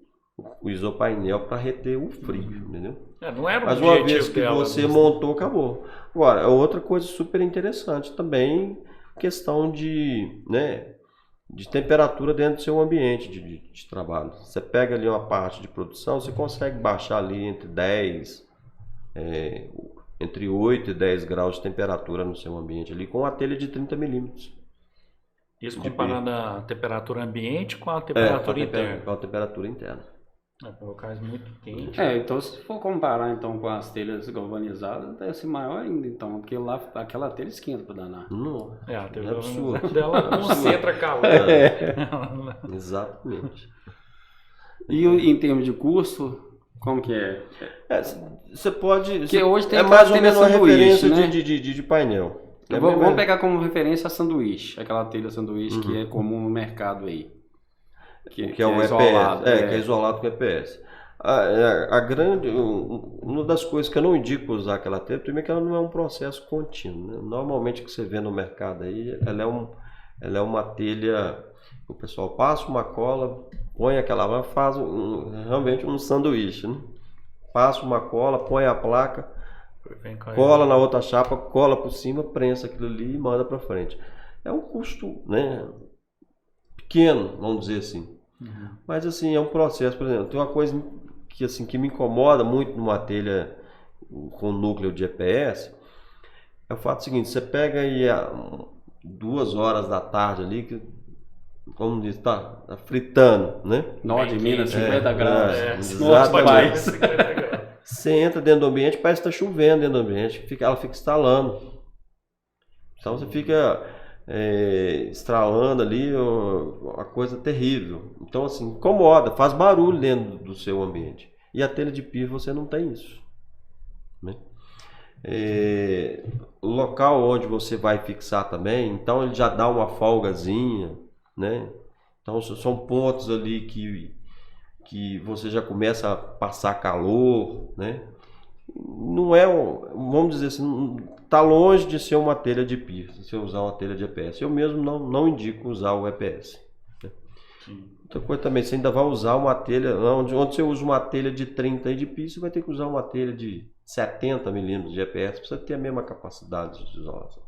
isopainel para reter o frio, entendeu? Não era mas uma vez que você montou, acabou. Agora, outra coisa super interessante também, questão de temperatura dentro do seu ambiente de trabalho. Você pega ali uma parte de produção, você consegue baixar ali entre 8 e 10 graus de temperatura no seu ambiente ali com a telha de 30 milímetros. Isso comparando a temperatura ambiente com a temperatura interna. Com a temperatura interna. Para locais muito quentes. Então se for comparar então com as telhas galvanizadas, deve ser maior ainda, então, porque lá aquela telha esquenta para danar. Não. A telha dela concentra calor. Exatamente. E em termos de custo, como que é? Você pode. Porque hoje tem mais ou menos uma referência, né? de painel. Vamos pegar como referência a sanduíche, aquela telha sanduíche que é comum no mercado aí. Que é o isolado, EPS. Que é isolado com EPS. Uma das coisas que eu não indico usar aquela telha, primeiro que ela não é um processo contínuo, né? Normalmente o que você vê no mercado aí, ela é uma telha, o pessoal passa uma cola, põe aquela, faz realmente um sanduíche, né? Passa uma cola, põe a placa, cola na outra chapa, cola por cima, prensa aquilo ali e manda para frente. É um custo, né, pequeno, vamos dizer assim. Mas assim, é um processo. Por exemplo, tem uma coisa que me incomoda muito numa telha com núcleo de EPS, é o fato seguinte: você pega aí 2 horas da tarde ali, que, como diz, tá fritando, né? Norte de Minas, 50 graus. Exatamente. Você entra dentro do ambiente, parece que está chovendo dentro do ambiente, ela fica estalando. Então você fica estralando ali, uma coisa terrível. Então assim, incomoda, faz barulho dentro do seu ambiente. E a telha de PIR você não tem isso, né? O local onde você vai fixar também, então ele já dá uma folgazinha, né? Então são pontos ali que você já começa a passar calor, né? Não é, vamos dizer assim, está longe de ser uma telha de PIR, se você usar uma telha de EPS. Eu mesmo não indico usar o EPS. Né? Outra coisa também, você ainda vai usar uma telha, onde você usa uma telha de 30 de PIR, você vai ter que usar uma telha de 70 milímetros de EPS para você ter a mesma capacidade de isolação.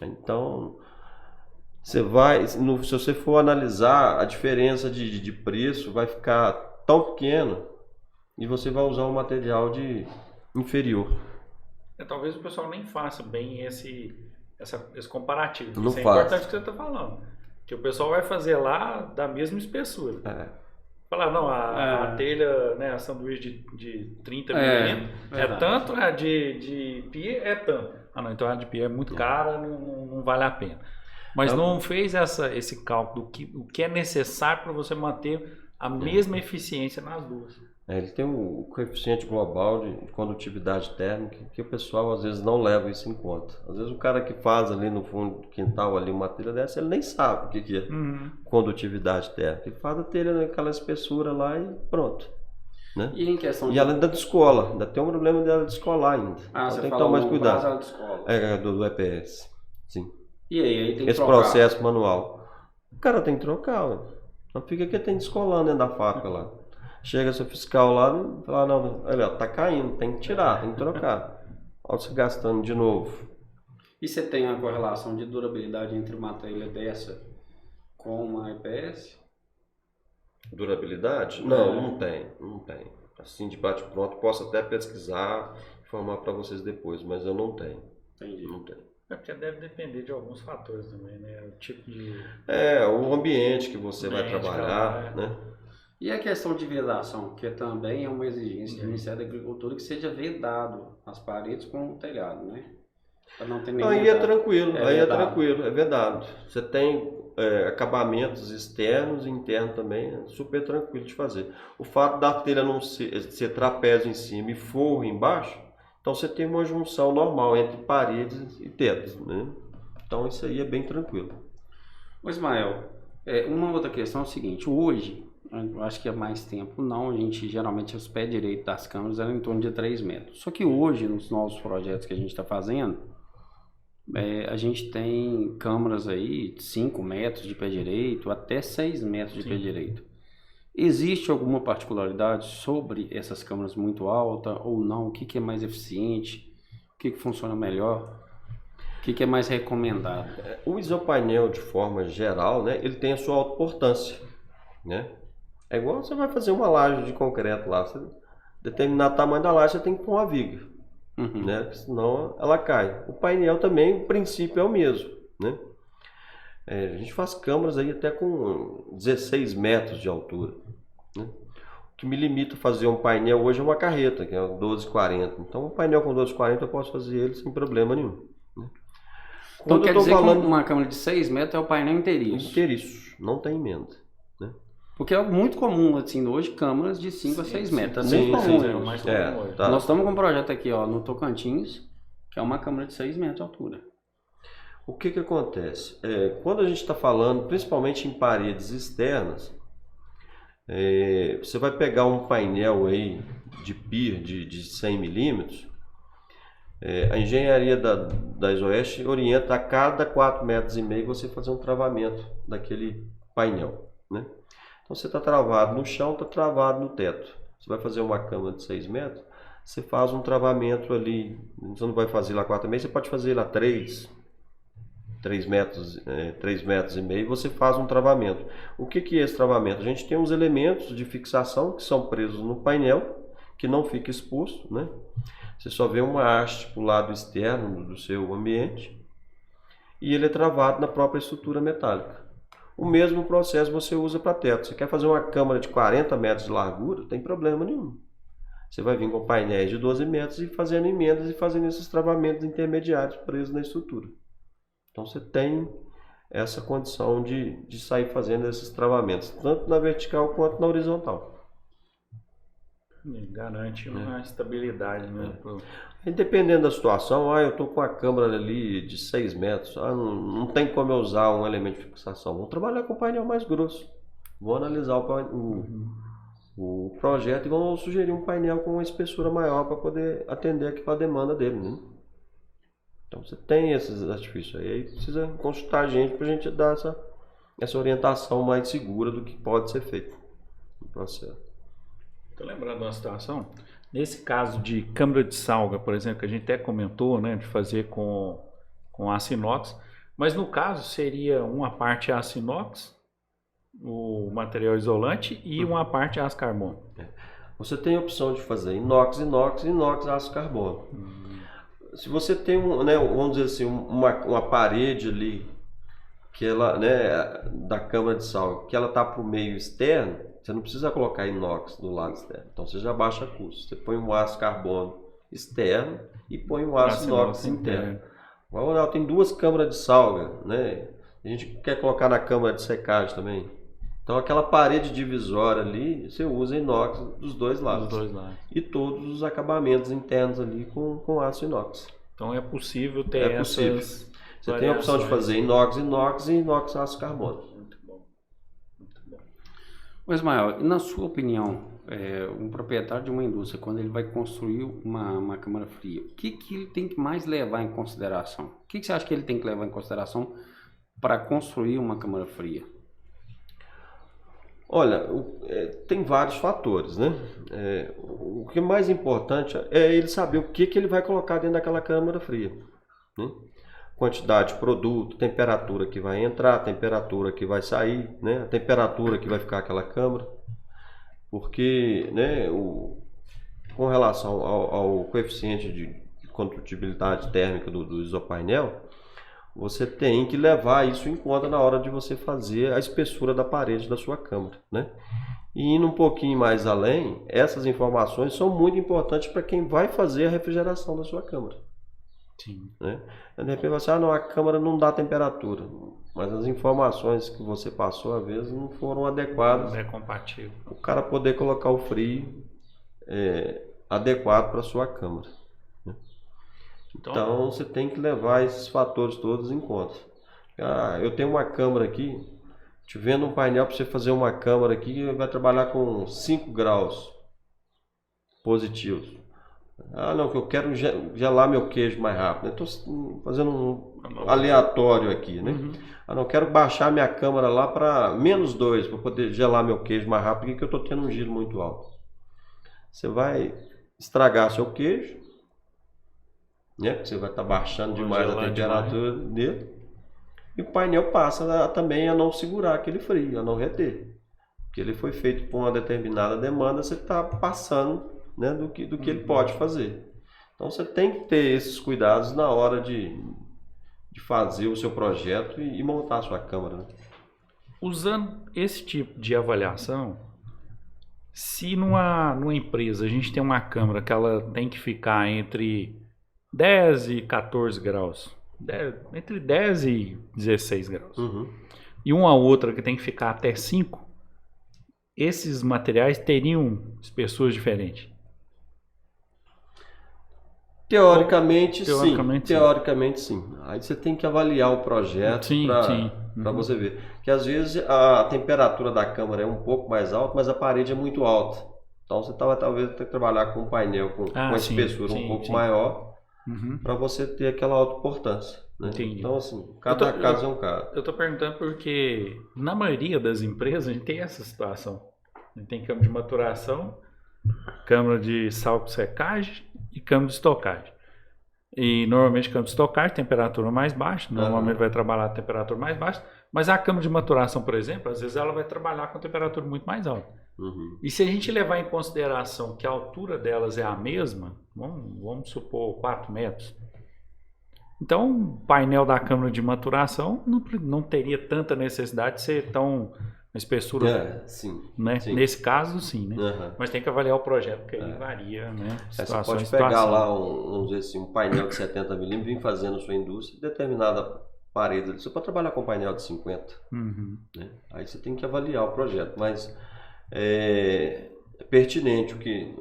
Então, se você for analisar a diferença de preço, vai ficar tão pequeno e você vai usar um material inferior. Talvez o pessoal nem faça bem esse comparativo. Não Isso é faz. importante o que você está falando. Que o pessoal vai fazer lá da mesma espessura. Falar, não, a telha, né, a sanduíche de 30 milímetros é tanto, a de pia é tanto. Ah, não, então a de pia é muito cara, não vale a pena. Mas não fez esse cálculo do que é necessário para você manter a mesma eficiência nas duas. Ele tem o coeficiente global de condutividade térmica, que o pessoal às vezes não leva isso em conta. Às vezes o cara que faz ali no fundo do quintal ali uma telha dessa, ele nem sabe o que é condutividade térmica. Ele faz a telha naquela espessura lá e pronto. Né? E em questão e ela ainda descola, ainda tem um problema dela descolar ainda. Então você tem que tomar mais cuidado. Ela descola. Do EPS. Sim. E aí tem que esse trocar. Processo manual. O cara tem que trocar, ué. Não fica que tem descolando dentro da fábrica lá. Chega seu fiscal lá e fala, não, olha, tá caindo, tem que tirar, tem que trocar. Olha você gastando de novo. E você tem a correlação de durabilidade entre uma telha dessa com uma EPS? Durabilidade? Não tem. Assim, de bate-pronto, posso até pesquisar, informar para vocês depois, mas eu não tenho. Entendi. Não tenho. É porque deve depender de alguns fatores também, né? O tipo de... o ambiente que você vai trabalhar, né? E a questão de vedação, que também é uma exigência do Ministério da Agricultura, que seja vedado as paredes com o telhado, né? Para não ter nenhum... Aí é tranquilo, é vedado. Você tem acabamentos externos e internos também, é super tranquilo de fazer. O fato da telha não ser trapézio em cima e forro embaixo, então você tem uma junção normal entre paredes e tetos, né? Então isso aí é bem tranquilo. Ô Ismael, uma outra questão é o seguinte, hoje, eu acho que há mais tempo não, a gente geralmente os pés direitos das câmeras eram em torno de 3 metros. Só que hoje, nos novos projetos que a gente está fazendo, a gente tem câmaras aí de 5 metros de pé direito até 6 metros de pé direito. Existe alguma particularidade sobre essas câmaras muito altas ou não? O que é mais eficiente? O que funciona melhor? O que é mais recomendado? O isopainel, de forma geral, né, ele tem a sua autoportância, né? É igual você vai fazer uma laje de concreto lá. Você determinar o tamanho da laje, você tem que pôr uma viga, né? Senão ela cai. O painel também, o princípio é o mesmo, né? A gente faz câmaras aí até com 16 metros de altura, né? O que me limita a fazer um painel hoje é uma carreta, que é 1240. Então, um painel com 1240 eu posso fazer ele sem problema nenhum, né? Então quer dizer que uma câmera de 6 metros é o painel inteiriço? Inteiriço, não tem emenda, né? Porque é muito comum, assim, hoje, câmaras de 5 a 6 metros. É muito comum. É o mais comum hoje. Tá. Nós estamos com um projeto aqui, ó, no Tocantins, que é uma câmera de 6 metros de altura. O que acontece? Quando a gente está falando, principalmente em paredes externas, você vai pegar um painel aí de PIR de 100 milímetros, a engenharia da Isoeste orienta a cada 4,5 metros você fazer um travamento daquele painel, né? Então você está travado no chão, está travado no teto. Você vai fazer uma cama de 6 metros, você faz um travamento ali, você não vai fazer lá 4,5, você pode fazer lá 3 metros e meio, você faz um travamento. O que é esse travamento? A gente tem uns elementos de fixação que são presos no painel, que não fica exposto, né? Você só vê uma haste para o lado externo do seu ambiente e ele é travado na própria estrutura metálica. O mesmo processo você usa para teto. Você quer fazer uma câmara de 40 metros de largura, não tem problema nenhum. Você vai vir com painéis de 12 metros e fazendo emendas e fazendo esses travamentos intermediários presos na estrutura. Então você tem essa condição de sair fazendo esses travamentos, tanto na vertical quanto na horizontal. Garante uma estabilidade, né? Dependendo da situação, eu estou com a câmara ali de 6 metros, não tem como eu usar um elemento de fixação. Vou trabalhar com o painel mais grosso. Vou analisar o projeto e vou sugerir um painel com uma espessura maior para poder atender aquela demanda dele, né? Então você tem esses artifícios aí precisa consultar a gente para a gente dar essa orientação mais segura do que pode ser feito no processo. Estou lembrando de uma situação, nesse caso de câmara de salga, por exemplo, que a gente até comentou, né, de fazer com aço inox, mas no caso seria uma parte aço inox, o material isolante, e uma parte aço carbono. Você tem a opção de fazer inox, aço carbono. Se você tem, vamos dizer assim, uma parede ali que ela, né, da câmara de sal, que ela está para o meio externo, você não precisa colocar inox do lado externo. Então você já baixa custo. Você põe um aço carbono externo e põe um aço inox interno. Agora tem 2 câmaras de salga, né? A gente quer colocar na câmara de secagem também. Então aquela parede divisória ali, você usa inox dos 2 lados. E todos os acabamentos internos ali com aço inox. Então é possível ter essas... Você tem a opção de fazer inox e inox aço carbono. Muito bom. Muito bom. Mas, Ismael, na sua opinião, um proprietário de uma indústria, quando ele vai construir uma câmara fria, o que ele tem que mais levar em consideração? O que você acha que ele tem que levar em consideração para construir uma câmara fria? Olha, tem vários fatores, né? O que é mais importante é ele saber o que ele vai colocar dentro daquela câmara fria, né? Quantidade de produto, temperatura que vai entrar, temperatura que vai sair, né? A temperatura que vai ficar aquela câmara. Porque, né, com relação ao coeficiente de condutibilidade térmica do isopainel, você tem que levar isso em conta na hora de você fazer a espessura da parede da sua câmara, né? E indo um pouquinho mais além, essas informações são muito importantes para quem vai fazer a refrigeração da sua câmara. Sim. Né? De repente você, não, a câmara não dá temperatura, mas as informações que você passou às vezes não foram adequadas. Não é compatível. O cara poder colocar o frio adequado para a sua câmara. Né? Então você tem que levar esses fatores todos em conta. Eu tenho uma câmara aqui, te vendo um painel para você fazer uma câmara aqui, vai trabalhar com 5 graus positivos. Não, que eu quero gelar meu queijo mais rápido. Eu estou fazendo um aleatório aqui, né? Uhum. Não, eu quero baixar minha câmara lá para -2 para poder gelar meu queijo mais rápido, porque eu estou tendo um giro muito alto. Você vai estragar seu queijo, né? Porque você vai estar baixando demais a temperatura dele. E o painel passa também a não segurar aquele frio, a não reter. Porque ele foi feito por uma determinada demanda, você está passando, né, do que ele pode fazer. Então você tem que ter esses cuidados na hora de fazer o seu projeto e montar a sua câmara. Né? Usando esse tipo de avaliação, se numa empresa a gente tem uma câmara que ela tem que ficar entre 10 e 14 graus, entre 10 e 16 graus, e uma outra que tem que ficar até 5, esses materiais teriam espessuras diferentes? Teoricamente, sim. Aí você tem que avaliar o projeto para você ver. Que às vezes a temperatura da câmara é um pouco mais alta, mas a parede é muito alta. Então você vai talvez ter que trabalhar com um painel com uma espessura um pouco maior para você ter aquela autoportância. Né? Então, assim, cada caso é um caso. Eu estou perguntando porque na maioria das empresas a gente tem essa situação. A gente tem câmara de maturação, câmara de sal secagem e câmara de estocagem. E normalmente câmara de estocagem, temperatura mais baixa, normalmente vai trabalhar a temperatura mais baixa, mas a câmara de maturação, por exemplo, às vezes ela vai trabalhar com temperatura muito mais alta. E se a gente levar em consideração que a altura delas é a mesma, vamos supor 4 metros, então o painel da câmara de maturação não teria tanta necessidade de ser tão... A espessura, né? Nesse caso, sim, né? Mas tem que avaliar o projeto, porque aí varia, né? Você pode pegar lá vamos dizer assim, um painel de 70 mm e vir fazendo sua indústria determinada parede. Você pode trabalhar com um painel de 50. Né? Aí você tem que avaliar o projeto, mas é pertinente o que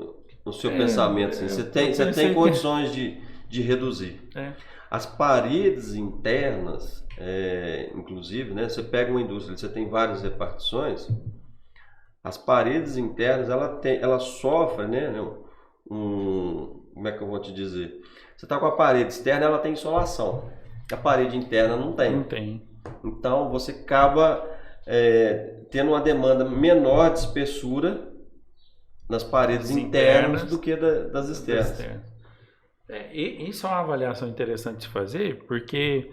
no seu pensamento. Assim, você tem condições de reduzir. As paredes internas, inclusive, né, você pega uma indústria, você tem várias repartições, as paredes internas, ela sofre, né, como é que eu vou te dizer? Você está com a parede externa, ela tem insolação, a parede interna não tem. Não tem. Então você acaba tendo uma demanda menor de espessura nas paredes internas do que das externas. Isso é uma avaliação interessante de fazer, porque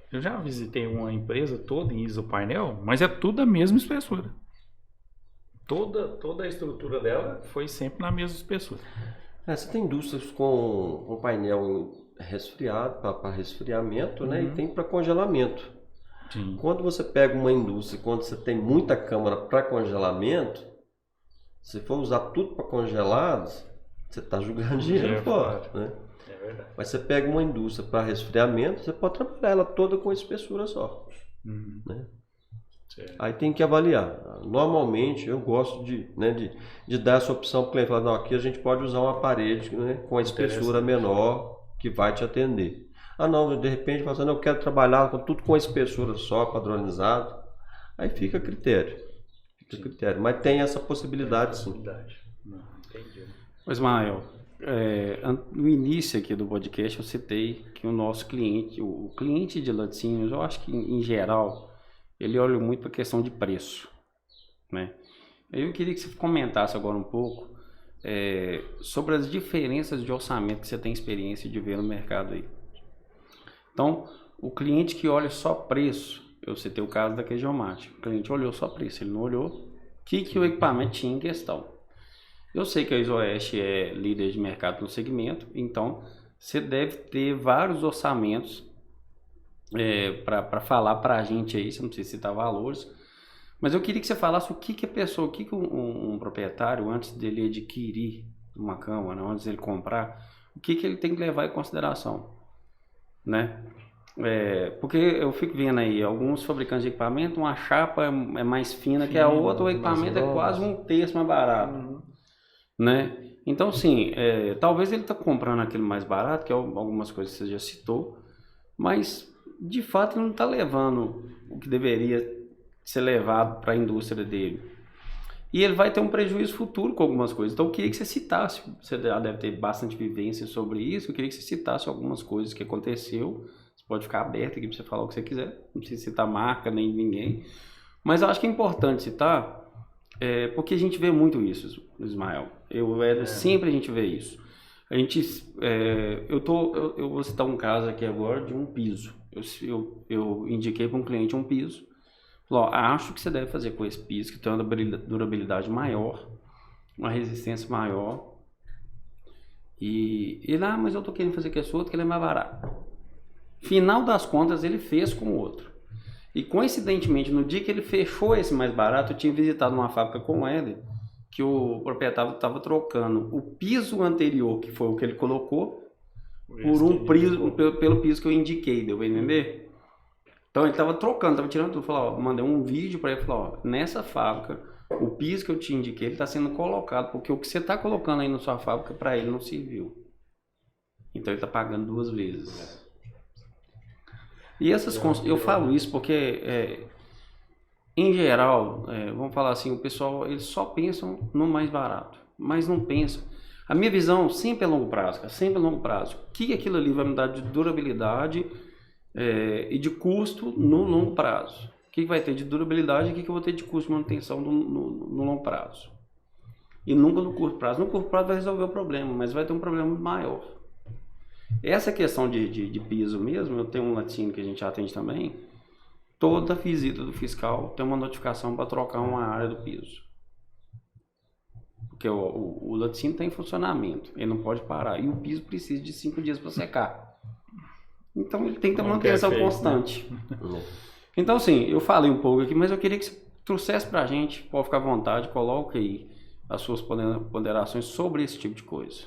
eu já visitei uma empresa toda em isopainel, mas é tudo a mesma espessura. Toda a estrutura dela foi sempre na mesma espessura. Você tem indústrias com painel resfriado, para resfriamento, né? E tem para congelamento. Sim. Quando você pega uma indústria, quando você tem muita câmara para congelamento, se for usar tudo para congelados, você está jogando dinheiro fora, né? É verdade. Mas você pega uma indústria para resfriamento, você pode trabalhar ela toda com espessura só. Né? Aí tem que avaliar. Normalmente eu gosto de dar essa opção para o cliente. Falar, não, aqui a gente pode usar uma parede, né, com a espessura menor que vai te atender. Ah não, de repente fala assim, eu quero trabalhar tudo com a espessura só, padronizado. Aí fica a critério. Mas tem essa possibilidade sim. Entendi. Mas, Ismael, no início aqui do podcast eu citei que o nosso cliente, o cliente de laticínios, eu acho que em geral, ele olha muito para a questão de preço, né? Eu queria que você comentasse agora um pouco sobre as diferenças de orçamento que você tem experiência de ver no mercado aí. Então, o cliente que olha só preço, eu citei o caso da Queijomate, o cliente olhou só preço, ele não olhou o que o equipamento tinha em questão. Eu sei que a Isoeste é líder de mercado no segmento, então você deve ter vários orçamentos para falar para a gente aí, você não precisa citar valores, mas eu queria que você falasse o que a pessoa, o que um proprietário, antes dele adquirir uma câmara, antes dele comprar, o que ele tem que levar em consideração, né? Porque eu fico vendo aí, alguns fabricantes de equipamento, uma chapa é mais fina que a outra, o equipamento é quase um terço mais barato, né? Então, sim, talvez ele está comprando aquele mais barato, que é algumas coisas que você já citou, mas de fato ele não está levando o que deveria ser levado para a indústria dele. E ele vai ter um prejuízo futuro com algumas coisas. Então eu queria que você citasse, você já deve ter bastante vivência sobre isso, eu queria que você citasse algumas coisas que aconteceu. Você pode ficar aberto aqui para você falar o que você quiser, não precisa citar marca nem ninguém. Mas eu acho que é importante citar, porque a gente vê muito isso, Ismael. Sempre a gente vê isso. Eu vou citar um caso aqui agora de um piso. Eu indiquei para um cliente um piso. Falou, acho que você deve fazer com esse piso, que tem uma durabilidade maior, uma resistência maior. E ele, mas eu tô querendo fazer com esse outro, que ele é mais barato. Final das contas, ele fez com o outro. E coincidentemente, no dia que ele fechou esse mais barato, eu tinha visitado uma fábrica com ele, que o proprietário estava trocando o piso anterior, que foi o que ele colocou, pelo piso que eu indiquei, deu pra entender? Então ele estava trocando, estava tirando tudo. Falou, mandei um vídeo para ele, falou, nessa fábrica, o piso que eu te indiquei, ele está sendo colocado, porque o que você está colocando aí na sua fábrica, para ele não serviu. Então ele está pagando 2 vezes. E eu falo isso porque, em geral, vamos falar assim, o pessoal, eles só pensam no mais barato, mas não pensam. A minha visão sempre é longo prazo, cara, sempre é longo prazo. O que aquilo ali vai me dar de durabilidade e de custo no longo prazo? O que vai ter de durabilidade e o que eu vou ter de custo de manutenção no longo prazo? E nunca no curto prazo. No curto prazo vai resolver o problema, mas vai ter um problema maior. Essa questão de piso mesmo, eu tenho um laticínio que a gente atende também, toda visita do fiscal tem uma notificação para trocar uma área do piso. Porque o laticínio está em funcionamento, ele não pode parar. E o piso precisa de 5 dias para secar. Então ele tem que ter manutenção constante. Né? Então assim, eu falei um pouco aqui, mas eu queria que você trouxesse para a gente, pode ficar à vontade, coloque aí as suas ponderações sobre esse tipo de coisa.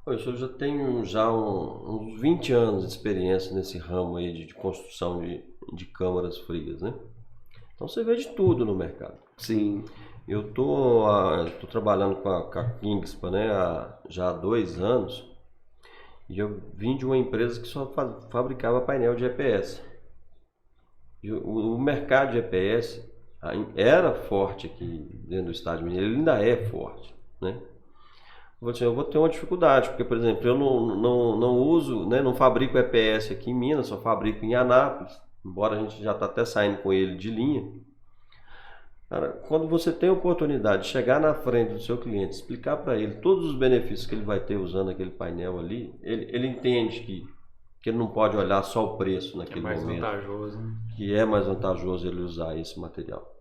Eu já tenho uns 20 anos de experiência nesse ramo aí de construção de câmaras frias, né? Então você vê de tudo no mercado. Sim. Eu tô trabalhando com a Kingspan, né, já há 2 anos, e eu vim de uma empresa que só fabricava painel de EPS. E o mercado de EPS era forte aqui dentro do estado de Minas, ele ainda é forte, né? Eu vou ter uma dificuldade, porque, por exemplo, eu não uso, né, não fabrico EPS aqui em Minas, só fabrico em Anápolis, embora a gente já está até saindo com ele de linha. Cara, quando você tem a oportunidade de chegar na frente do seu cliente, explicar para ele todos os benefícios que ele vai ter usando aquele painel ali, ele entende que ele não pode olhar só o preço naquele momento. Que é mais vantajoso, né? Que é mais vantajoso ele usar esse material.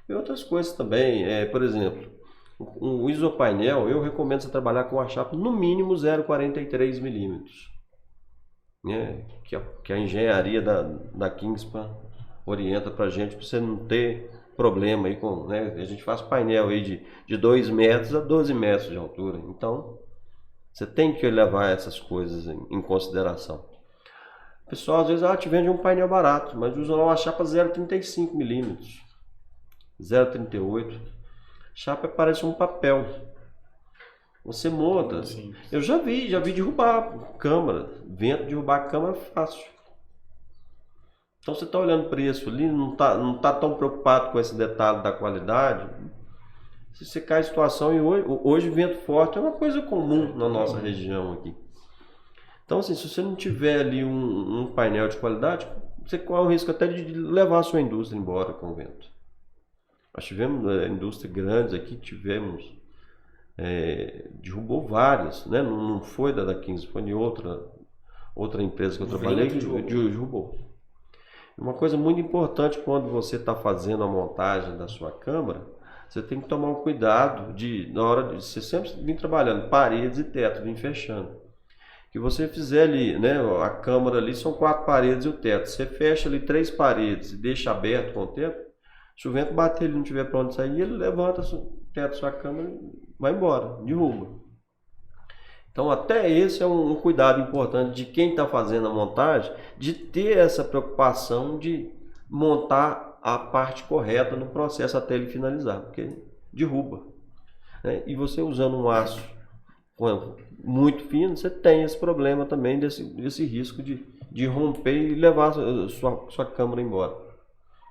E outras coisas também, por exemplo, um isopainel, eu recomendo você trabalhar com a chapa no mínimo 0,43 milímetros. né, que a engenharia da Kingspan orienta para a gente, para você não ter problema aí com, né, a gente faz painel aí de 2 metros a 12 metros de altura, então você tem que levar essas coisas em consideração. O pessoal às vezes te vende um painel barato, mas usa lá uma chapa 0,35 milímetros, 0,38, chapa parece um papel. Você monta. Sim. Eu já vi derrubar câmara, vento derrubar a câmara fácil. Então você está olhando preço ali, não tá tão preocupado com esse detalhe da qualidade. Se você cai em situação, e hoje vento forte é uma coisa comum na nossa região aqui. Então assim, se você não tiver ali um painel de qualidade, você corre o risco até de levar a sua indústria embora com o vento. Nós tivemos indústrias grandes aqui, derrubou várias, né? Não foi da Kingspan, foi de outra empresa que eu trabalhei que derrubou. Uma coisa muito importante quando você está fazendo a montagem da sua câmara, você tem que tomar um cuidado na hora de você sempre vir trabalhando paredes e teto, vir fechando. Que você fizer ali, né? A câmara ali são 4 paredes e o teto. Você fecha ali 3 paredes e deixa aberto com o teto. Se o vento bater, ele não tiver para onde sair, ele levanta o teto da sua câmara e vai embora, derruba. Então até esse é um cuidado importante de quem está fazendo a montagem, de ter essa preocupação de montar a parte correta no processo até ele finalizar, porque derruba. Né? E você usando um aço muito fino, você tem esse problema também desse risco de romper e levar a sua câmara embora.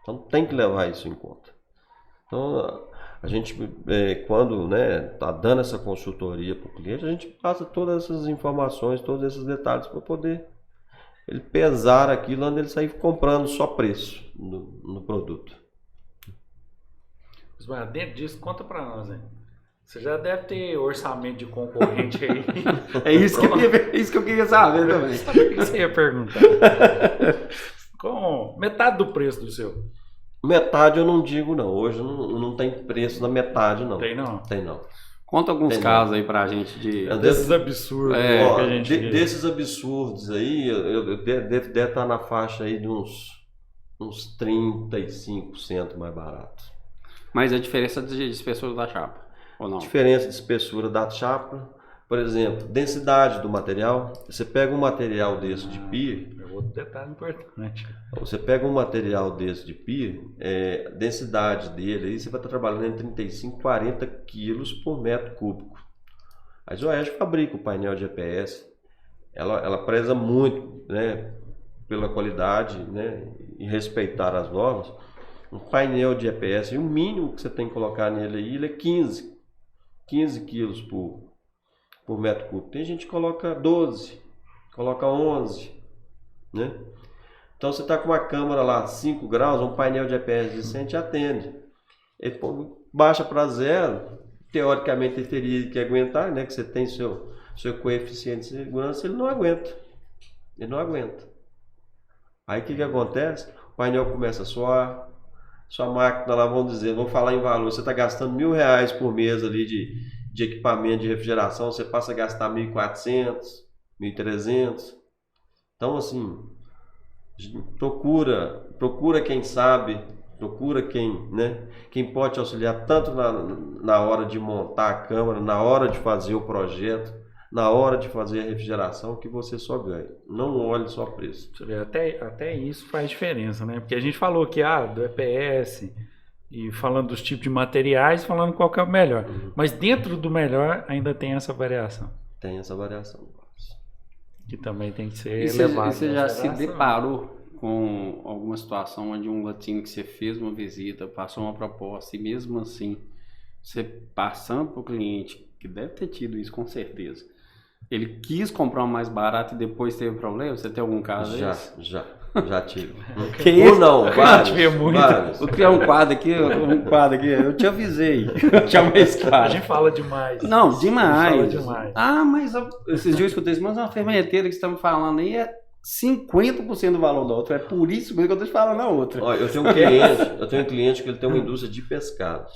Então tem que levar isso em conta. Então a gente, quando está dando essa consultoria para o cliente, a gente passa todas essas informações, todos esses detalhes para poder ele pesar aquilo onde ele sair comprando só preço no produto. Mas dentro disso, conta para nós, hein? Você já deve ter orçamento de concorrente aí. É isso que eu queria saber também. Sabe o que você ia perguntar? Com metade do preço do seu. Metade eu não digo não, hoje não tem preço na metade não. Tem não? Tem não. Conta alguns casos aí pra gente desses absurdos. Que a gente desses absurdos aí, eu deve estar na faixa aí de uns 35% mais barato. Mas a diferença de espessura da chapa, ou não? Diferença de espessura da chapa, por exemplo, densidade do material. Você pega um material desse de pia. É outro detalhe importante. Você pega um material desse de pia, a densidade dele, aí você vai estar trabalhando entre 35 e 40 quilos por metro cúbico. A Zoeste fabrica o painel de EPS. Ela preza muito, né, pela qualidade, né, e respeitar as normas. Um painel de EPS, e o mínimo que você tem que colocar nele aí, ele é 15 quilos por metro cúbico. Tem gente que coloca 12, coloca 11, né? Então você está com uma câmara lá 5 graus, um painel de EPS decente atende. Ele baixa para 0, teoricamente ele teria que aguentar, né? Que você tem seu coeficiente de segurança, ele não aguenta. Ele não aguenta. Aí o que acontece? O painel começa a suar, sua máquina lá, vamos falar em valor, você está gastando R$1.000 por mês ali de equipamento de refrigeração, você passa a gastar 1.400, 1.300. Então, assim, procura quem sabe, procura quem pode te auxiliar tanto na hora de montar a câmara, na hora de fazer o projeto, na hora de fazer a refrigeração, que você só ganha. Não olhe só preço. Até isso faz diferença, né? Porque a gente falou que do EPS... E falando dos tipos de materiais, falando qual que é o melhor. Mas dentro do melhor ainda tem essa variação. Tem essa variação. Que também tem que ser levado. Você já se deparou com alguma situação onde um latino que você fez uma visita, passou uma proposta e mesmo assim, você passando para o cliente, que deve ter tido isso com certeza, ele quis comprar um mais barato e depois teve problema? Você tem algum caso? Já tive. Ou não, vários. Vou criar um quadro aqui, eu te avisei. A gente fala demais. Não, demais. Fala demais. Mas esses dias eu escutei isso, mas uma fermenteira que você está me falando aí é 50% do valor da outra. É por isso mesmo que eu estou te falando a outra. Olha, eu tenho um cliente que ele tem uma indústria de pescados.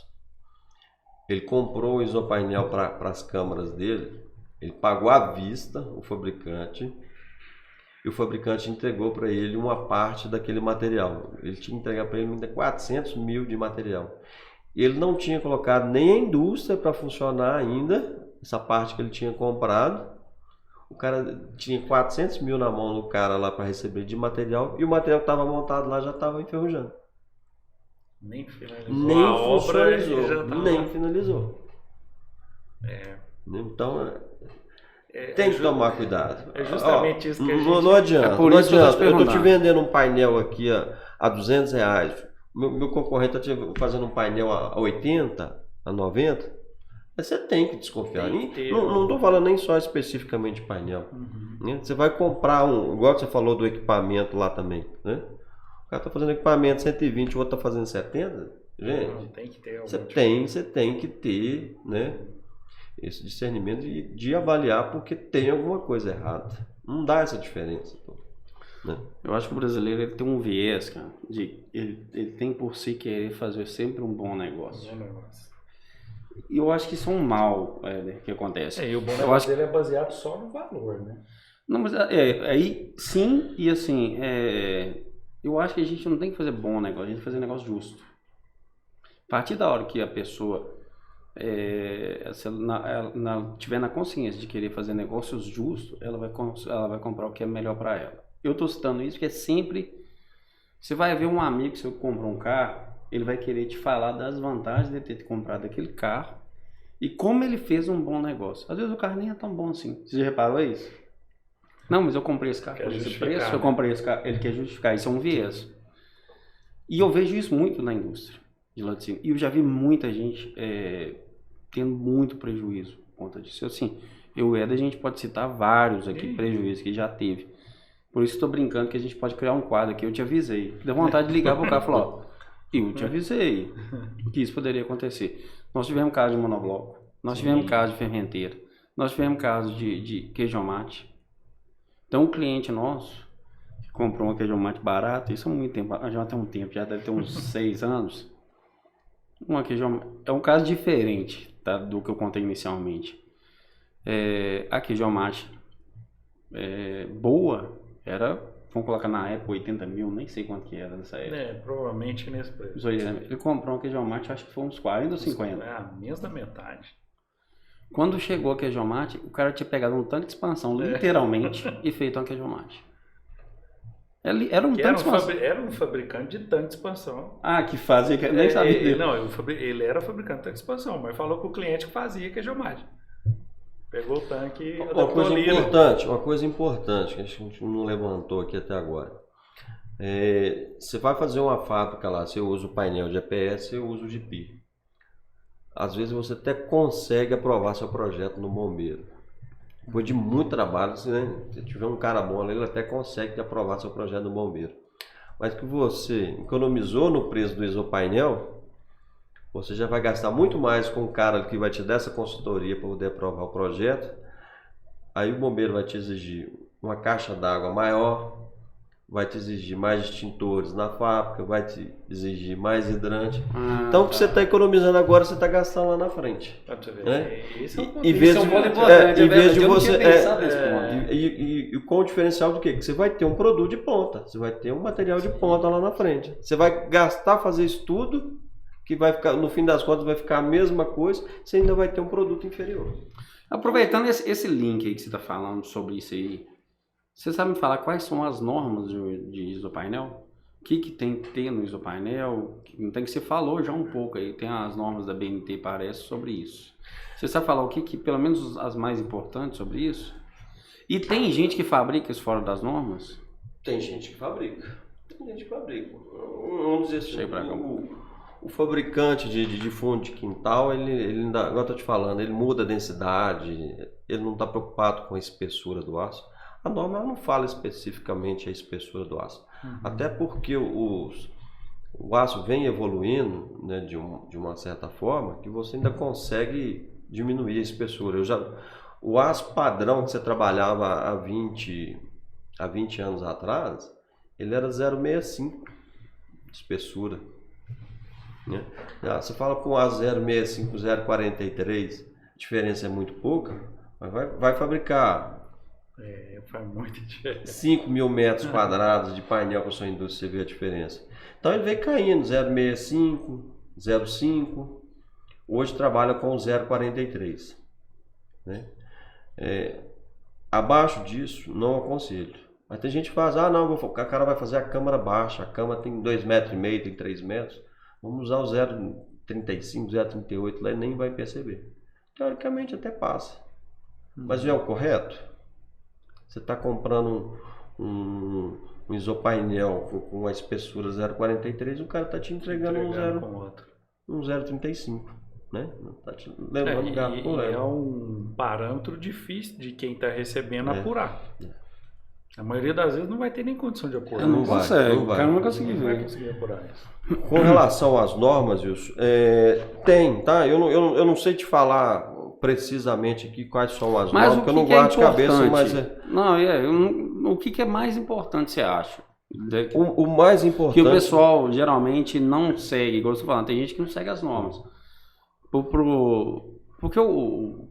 Ele comprou o isopainel para as câmaras dele, ele pagou à vista, o fabricante. e o fabricante entregou para ele uma parte daquele material. Ele tinha que entregar para ele ainda 400 mil de material. Ele não tinha colocado nem a indústria para funcionar ainda, essa parte que ele tinha comprado. O cara tinha 400 mil na mão do cara lá para receber de material, e o material que estava montado lá já estava enferrujando. Nem finalizou Nem a obra e finalizou, já tava... nem finalizou. Então, tem que tomar cuidado. É justamente isso que a gente... Não adianta, É por não isso que eu adianta. tô te Eu estou te perguntando. vendendo um painel aqui a R$200. Meu concorrente está fazendo um painel a 80, a 90. Mas você tem que desconfiar. Tem que ter, Não estou falando nem só especificamente de painel. Né? Você vai comprar igual você falou do equipamento lá também, né? O cara está fazendo equipamento 120, o outro está fazendo 70. Gente, Não, tem que ter você tem que ter, né, esse discernimento de avaliar porque tem alguma coisa errada. Não dá essa diferença. Né? Eu acho que o brasileiro ele tem um viés, cara, ele tem por si querer fazer sempre um bom negócio. E eu acho que isso é um mal que acontece. E o bom eu negócio acho dele é baseado só no valor, né? Não, mas aí sim, e assim, eu acho que a gente não tem que fazer bom negócio, a gente tem que fazer negócio justo. A partir da hora que a pessoa se ela tiver na consciência de querer fazer negócios justos, ela vai comprar o que é melhor para ela. Eu estou citando isso porque é sempre... Você vai ver um amigo que você comprou um carro, ele vai querer te falar das vantagens de ter comprado aquele carro e como ele fez um bom negócio. Às vezes o carro nem é tão bom assim. Você já reparou isso? Não, mas eu comprei esse carro por esse preço, eu comprei esse carro. Ele quer justificar, isso é um viés. E eu vejo isso muito na indústria de laticínio. E eu já vi muita gente tendo muito prejuízo por conta disso. Assim, a gente pode citar vários aqui prejuízos que já teve. Por isso estou brincando que a gente pode criar um quadro aqui. Eu te avisei. Deu vontade de ligar para o cara e falar, ó, eu te avisei que isso poderia acontecer. Nós tivemos caso de monobloco, nós tivemos caso de fermenteira, nós tivemos caso de queijo-mate. Então, um cliente nosso que comprou uma queijo-mate barata, isso há muito tempo, já tem um tempo, já deve ter uns 6 anos. É um caso diferente, tá, do que eu contei inicialmente. A queijo-mate boa era, vamos colocar na época 80 mil, nem sei quanto que era nessa época. Provavelmente nesse preço. Ele comprou uma queijo-mate, acho que foi uns 40 ou 50. Menos da metade. Quando chegou a queijo-mate, o cara tinha pegado um tanque de expansão, literalmente, e feito uma queijo-mate. Era um tanque de expansão. Era um fabricante de tanque de expansão. Ah, que fazia, nem sabia dele. Não, ele era fabricante de tanque de expansão, mas falou com o cliente que fazia queijo-mate. Pegou o tanque e uma coisa importante que a gente não levantou aqui até agora. Você vai fazer uma fábrica lá, você usa o painel de EPS, você usa o de PI. Às vezes você até consegue aprovar seu projeto no bombeiro. Depois de muito trabalho, se tiver um cara bom ali, ele até consegue aprovar seu projeto no bombeiro. Mas que você economizou no preço do isopainel, você já vai gastar muito mais com o cara que vai te dar essa consultoria para poder aprovar o projeto. Aí o bombeiro vai te exigir uma caixa d'água maior, vai te exigir mais extintores na fábrica, vai te exigir mais hidrante. Então, o que você está economizando agora, você está gastando lá na frente. Né? Em vez de você... E com o diferencial do quê? Que você vai ter um produto de ponta, você vai ter um material de ponta lá na frente. Você vai gastar fazer isso tudo, que vai ficar, no fim das contas, vai ficar a mesma coisa, você ainda vai ter um produto inferior. Aproveitando esse link aí que você está falando sobre isso aí, você sabe me falar quais são as normas de isopainel? O que tem que ter no isopainel? Não tem que você falou já um pouco aí, tem as normas da BNT, parece, sobre isso. Você sabe falar o que pelo menos as mais importantes sobre isso? E tem gente que fabrica isso fora das normas? Tem gente que fabrica. Vamos dizer assim, o fabricante de fundo de quintal, ele ainda, igual eu estou te falando, ele muda a densidade, ele não está preocupado com a espessura do aço. A norma ela não fala especificamente a espessura do aço. Até porque o aço vem evoluindo, né, de uma certa forma que você ainda consegue diminuir a espessura. O aço padrão que você trabalhava há 20 anos atrás, ele era 0,65 de espessura. Né? Você fala com um aço 0,65, 0,43, a diferença é muito pouca, mas vai fabricar Faz muita diferença. 5 mil metros quadrados de painel para sua indústria, você vê a diferença. Então ele veio caindo, 0,65, 0,5. Hoje trabalha com 0,43. Né? Abaixo disso, não aconselho. Mas tem gente que faz, não, o cara vai fazer a câmara baixa, a câmara tem 2,5 metros, tem 3 metros. Vamos usar o 0,35, 0,38 lá e nem vai perceber. Teoricamente até passa. Mas não é o correto? Você está comprando um isopainel com a espessura 0,43, o cara está te entregando um 0,35. Né? Tá te levando gato por leve. É um parâmetro difícil de quem está recebendo apurar. A maioria das vezes não vai ter nem condição de apurar. Não consegue, o cara não vai conseguir ver. Não vai conseguir apurar isso. Com relação às normas, Wilson, tem, tá? Eu não sei te falar precisamente aqui quais são as normas, porque eu não guardo de cabeça, mas... O que é mais importante, você acha? O mais importante... Que o pessoal geralmente não segue, igual você falando, tem gente que não segue as normas. Porque o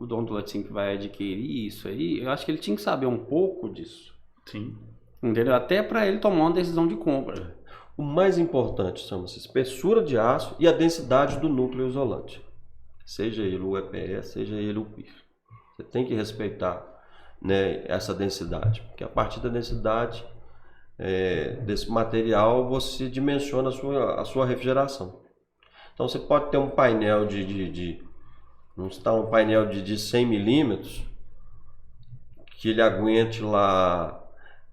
dono do laticínio que vai adquirir isso aí, eu acho que ele tinha que saber um pouco disso. Sim. Entendeu? Até para ele tomar uma decisão de compra. O mais importante são a espessura de aço e a densidade do núcleo isolante. Seja ele o EPS, seja ele o PIR. Você tem que respeitar, né, essa densidade. Porque a partir da densidade desse material, você dimensiona a sua refrigeração. Então você pode ter um painel um painel de 100 milímetros que ele aguente lá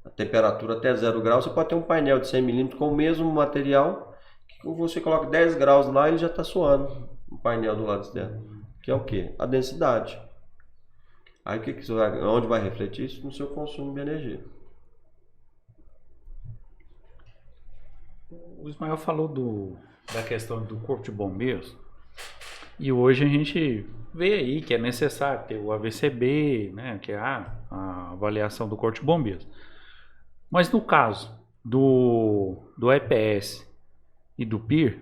a temperatura até 0 graus. Você pode ter um painel de 100 milímetros com o mesmo material que você coloca 10 graus lá e ele já está suando o painel do lado externo. Que é o que? A densidade. Aí onde vai refletir isso? No seu consumo de energia. O Ismael falou da questão do corpo de bombeiros, e hoje a gente vê aí que é necessário ter o AVCB, né, que é a avaliação do corpo de bombeiros. Mas no caso do EPS e do PIR,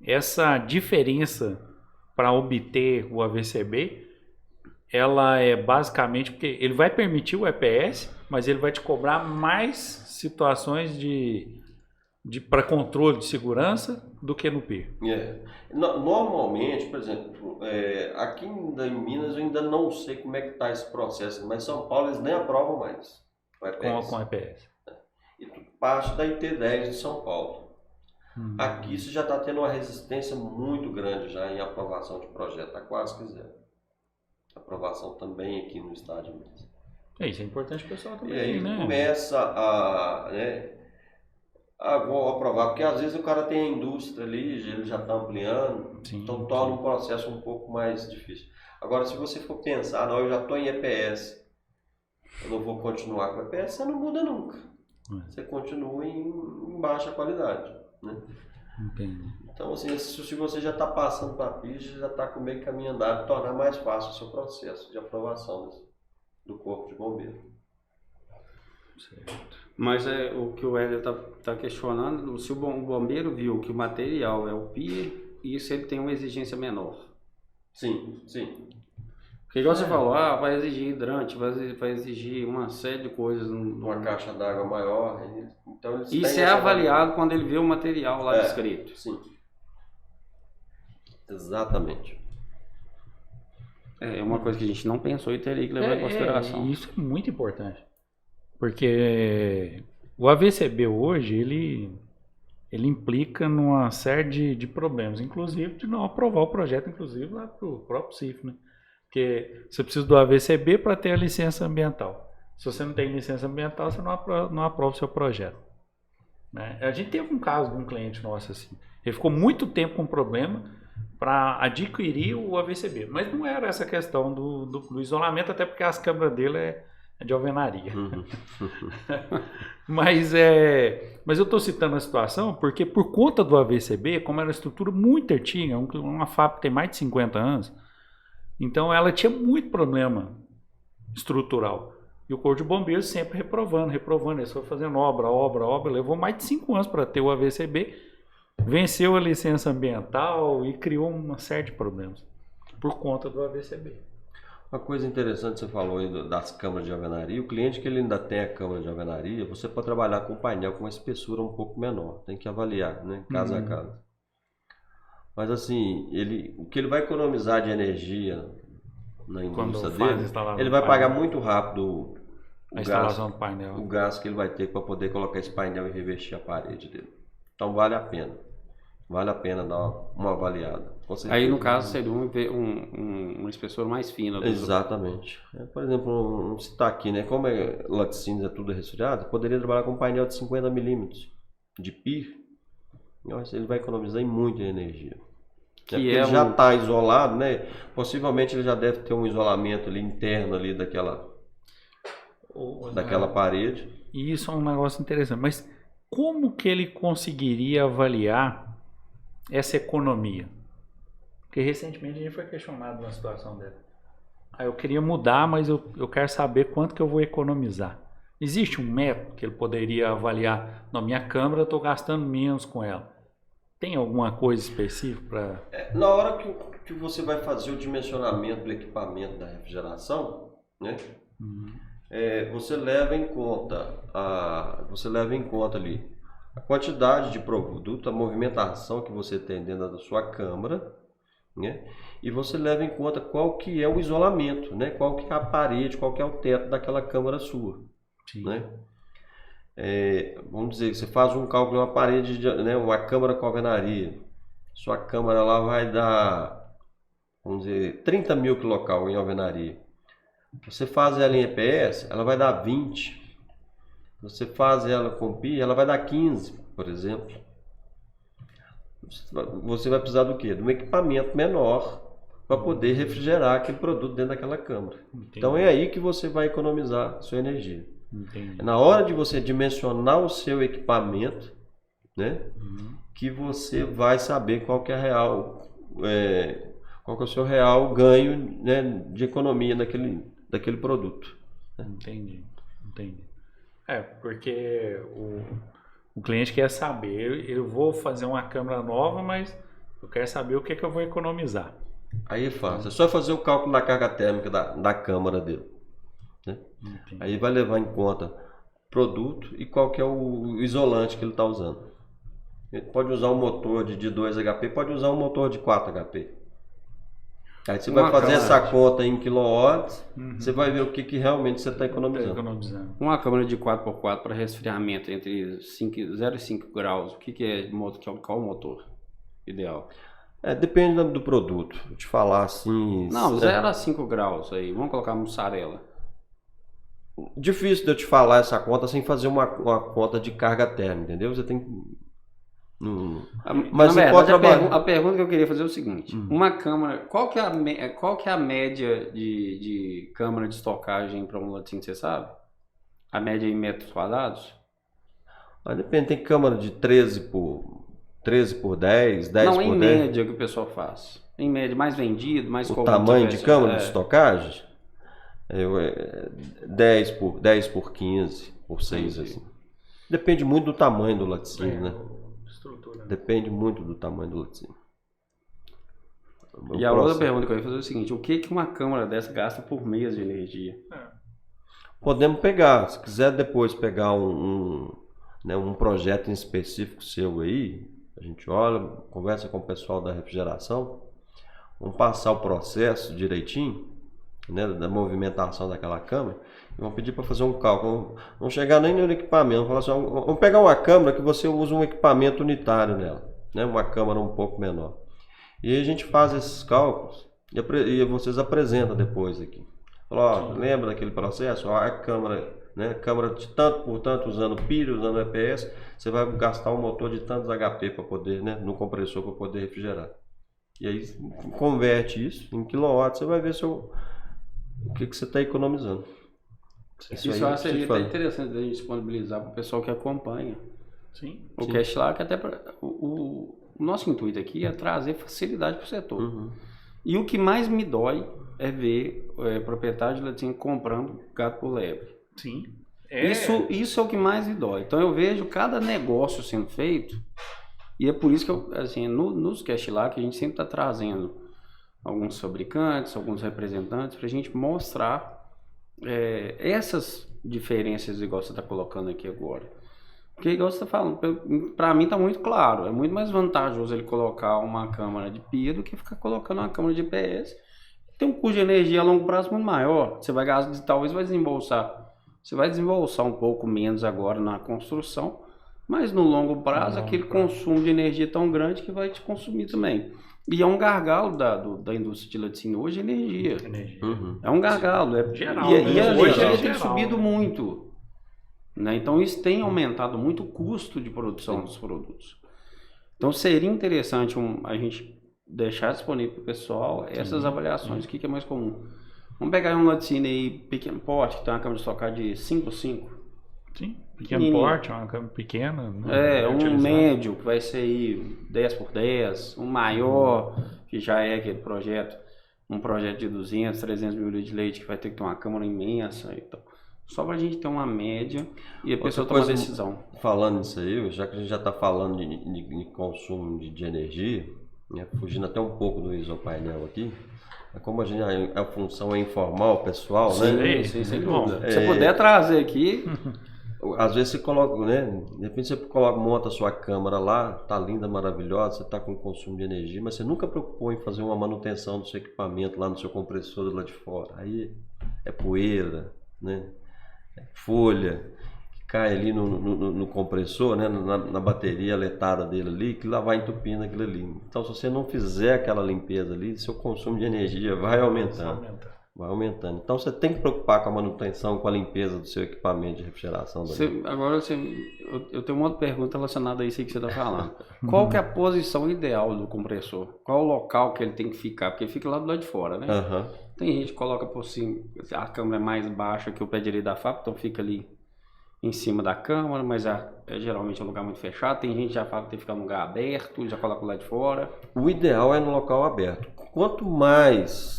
essa diferença para obter o AVCB, ela é basicamente porque ele vai permitir o EPS, mas ele vai te cobrar mais situações para controle de segurança do que no PIR. Normalmente, por exemplo, aqui em Minas eu ainda não sei como é que está esse processo, mas em São Paulo eles nem aprovam mais o EPS. Com EPS. E tudo parte da IT10 de São Paulo. Aqui você já está tendo uma resistência muito grande já em aprovação de projeto, está quase que zero. Aprovação também aqui no estado de Minas. Isso é importante o pessoal também, e aí né? Começa vou aprovar, porque às vezes o cara tem a indústria ali, ele já está ampliando, então torna um processo um pouco mais difícil. Agora, se você for pensar, eu já estou em EPS, eu não vou continuar com EPS, você não muda nunca. Você continua em baixa qualidade. Né? Entendi. Então, assim, se você já está passando para a pista, já está com meio caminho andado, tornar mais fácil o seu processo de aprovação do corpo de bombeiro. Certo. Mas o que o Hélio está questionando, se o bombeiro viu que o material é o PIR, isso ele tem uma exigência menor. Sim. Porque igual você falou, vai exigir hidrante, vai exigir uma série de coisas. Uma caixa d'água maior. Então isso é avaliado quando ele vê o material lá descrito. Sim. Exatamente. É uma coisa que a gente não pensou e teria que levar em consideração. Isso é muito importante. Porque o AVCB hoje, ele implica numa série de problemas, inclusive de não aprovar o projeto, inclusive lá para o próprio CIF, né? Porque você precisa do AVCB para ter a licença ambiental. Se você não tem licença ambiental, você não aprova o seu projeto. Né? A gente teve um caso de um cliente nosso assim. Ele ficou muito tempo com problema para adquirir o AVCB. Mas não era essa questão do isolamento, até porque as câmeras dele é de alvenaria. Mas eu estou citando a situação porque por conta do AVCB, como era uma estrutura muito antiga, uma fábrica que tem mais de 50 anos, então ela tinha muito problema estrutural. E o Corpo de Bombeiros sempre reprovando. Eles foram fazendo obra. Levou mais de 5 anos para ter o AVCB. Venceu a licença ambiental e criou uma série de problemas por conta do AVCB. Uma coisa interessante que você falou aí das câmaras de alvenaria, o cliente que ele ainda tem a câmara de alvenaria, você pode trabalhar com um painel com uma espessura um pouco menor, tem que avaliar, né, casa a casa. Mas assim, o que ele vai economizar de energia na indústria dele, ele vai pagar muito rápido a instalação do painel. O gasto que ele vai ter para poder colocar esse painel e revestir a parede dele. Então vale a pena. Vale a pena dar uma avaliada. Aí no caso seria uma espessura mais fina. Exatamente. Por exemplo, vamos citar aqui, né? Como laticínios é tudo resfriado, poderia trabalhar com um painel de 50 mm de PIR. Ele vai economizar muito energia. Ele já está isolado, né? Possivelmente ele já deve ter um isolamento ali interno ali daquela parede. E isso é um negócio interessante. Mas como que ele conseguiria avaliar essa economia? Porque recentemente a gente foi questionado numa situação dessa. Eu queria mudar, mas eu quero saber quanto que eu vou economizar. Existe um método que ele poderia avaliar? Na minha câmera eu estou gastando menos com ela. Tem alguma coisa específica para... Na hora que você vai fazer o dimensionamento do equipamento da refrigeração, né? Você leva em conta ali a quantidade de produto, a movimentação que você tem dentro da sua câmara, né? E você leva em conta qual que é o isolamento, né? Qual que é a parede, qual que é o teto daquela câmara sua. Sim. Né? Vamos dizer que você faz um cálculo de uma parede, né? Uma câmara com alvenaria. Sua câmara lá vai dar, vamos dizer, 30 mil quilocal em alvenaria. Você faz ela em EPS, ela vai dar 20. Você faz ela com PI, ela vai dar 15, por exemplo. Você vai precisar do quê? De um equipamento menor para poder refrigerar aquele produto dentro daquela câmara. Entendi. Então é aí que você vai economizar a sua energia. Entendi. É na hora de você dimensionar o seu equipamento, né, que você vai saber qual que é qual que é o seu real ganho, né, de economia daquele produto. Entendi. Porque o cliente quer saber, eu vou fazer uma câmera nova, mas eu quero saber o que eu vou economizar. Aí é fácil, é só fazer o cálculo da carga térmica da câmara dele. Né? Aí vai levar em conta produto e qual que é o isolante que ele está usando. Ele pode usar um motor de 2 HP, pode usar um motor de 4 HP. Aí você vai fazer essa conta em quilowatts, você vai ver o que realmente você está economizando. Uma câmara de 4x4 para resfriamento entre 0 e 5 graus, qual o motor ideal? Depende do produto. Vou te falar assim... Não, 0 a 5 graus aí. Vamos colocar mussarela. Difícil de eu te falar essa conta sem fazer uma conta de carga térmica, entendeu? Você tem que... Mas você pode trabalhar. A pergunta que eu queria fazer é o seguinte: uma câmara, qual que é a média de câmara de estocagem para um laticínio, você sabe? A média em metros quadrados? Depende, tem câmara de 13 por 10, 10 por 10. Não, em média que o pessoal faz. Em média, mais vendido, mais... O tamanho de câmara de estocagem? 10 por 15, por 6, assim. Depende muito do tamanho do laticínio, né? Depende muito do tamanho do laticínio. E a outra pergunta que eu ia fazer é o seguinte: o que uma câmara dessa gasta por mês de energia? Podemos pegar, se quiser depois pegar um projeto em específico seu aí, a gente olha, conversa com o pessoal da refrigeração, vamos passar o processo direitinho, né, da movimentação daquela câmara, e vamos pedir para fazer um cálculo. Não chegar nem no equipamento, vamos falar assim, vamos pegar uma câmara que você usa um equipamento unitário nela, né, uma câmara um pouco menor. E aí a gente faz esses cálculos e vocês apresentam depois aqui. Fala, lembra daquele processo? A câmara, né, câmara de tanto por tanto, usando pilha, usando EPS, você vai gastar um motor de tantos HP para poder, né, no compressor para poder refrigerar. E aí converte isso em quilowatts, você vai ver o que você está economizando. Isso eu acho que seria até interessante a gente disponibilizar para o pessoal que acompanha. Sim. O Cashlark, até para o nosso intuito aqui é trazer facilidade para o setor. E o que mais me dói é ver proprietário de laticínio comprando gato por lebre. Sim. Isso é o que mais me dói. Então eu vejo cada negócio sendo feito, e é por isso que nos Cashlark a gente sempre está trazendo alguns fabricantes, alguns representantes, para a gente mostrar essas diferenças igual você está colocando aqui agora. Porque igual você está falando, para mim está muito claro, é muito mais vantajoso ele colocar uma câmara de pia do que ficar colocando uma câmara de IPS. Tem um custo de energia a longo prazo muito maior, você vai gastar, talvez você vai desembolsar um pouco menos agora na construção, mas no longo prazo aquele consumo de energia é tão grande que vai te consumir também. E é um gargalo da indústria de laticínio hoje, energia. Uhum. É um gargalo. Geral, e a energia tem geral, subido muito. Né? Então isso tem aumentado muito o custo de produção dos produtos. Então seria interessante a gente deixar disponível para o pessoal essas avaliações, o que é mais comum. Vamos pegar um laticínio aí, pequeno porte, que tem uma câmera de estocar de 5x5. Sim, pequeno porte, uma câmera pequena. Né? Um médio, que vai ser aí 10x10, um maior, que já é aquele projeto, um projeto de 200, 300 mil litros de leite, que vai ter que ter uma câmara imensa. Então, só para a gente ter uma média e a pessoa tomar decisão. Falando nisso aí, já que a gente já está falando de consumo de energia, né, fugindo até um pouco do isopainel aqui, como a função é informal, pessoal, né? Sim, sem dúvida. Se você puder trazer aqui... Às vezes você coloca, né? De repente você monta a sua câmara lá, tá linda, maravilhosa, você tá com consumo de energia, mas você nunca preocupou em fazer uma manutenção do seu equipamento lá no seu compressor lá de fora. Aí é poeira, né? É folha que cai ali no compressor, né? Na bateria letada dele ali, que lá vai entupindo aquilo ali. Então, se você não fizer aquela limpeza ali, seu consumo de energia vai aumentando. Vai aumentando. Então você tem que preocupar com a manutenção, com a limpeza do seu equipamento de refrigeração. Eu tenho uma outra pergunta relacionada a isso aí que você está falando. Qual que é a posição ideal do compressor? Qual o local que ele tem que ficar? Porque ele fica lá do lado de fora, né? Uhum. Tem gente que coloca por cima, a câmera é mais baixa que o pé direito da fábrica, então fica ali em cima da câmera, mas geralmente é um lugar muito fechado. Tem gente que já fala que tem que ficar num lugar aberto, já coloca lá de fora. O ideal é no local aberto. Quanto mais...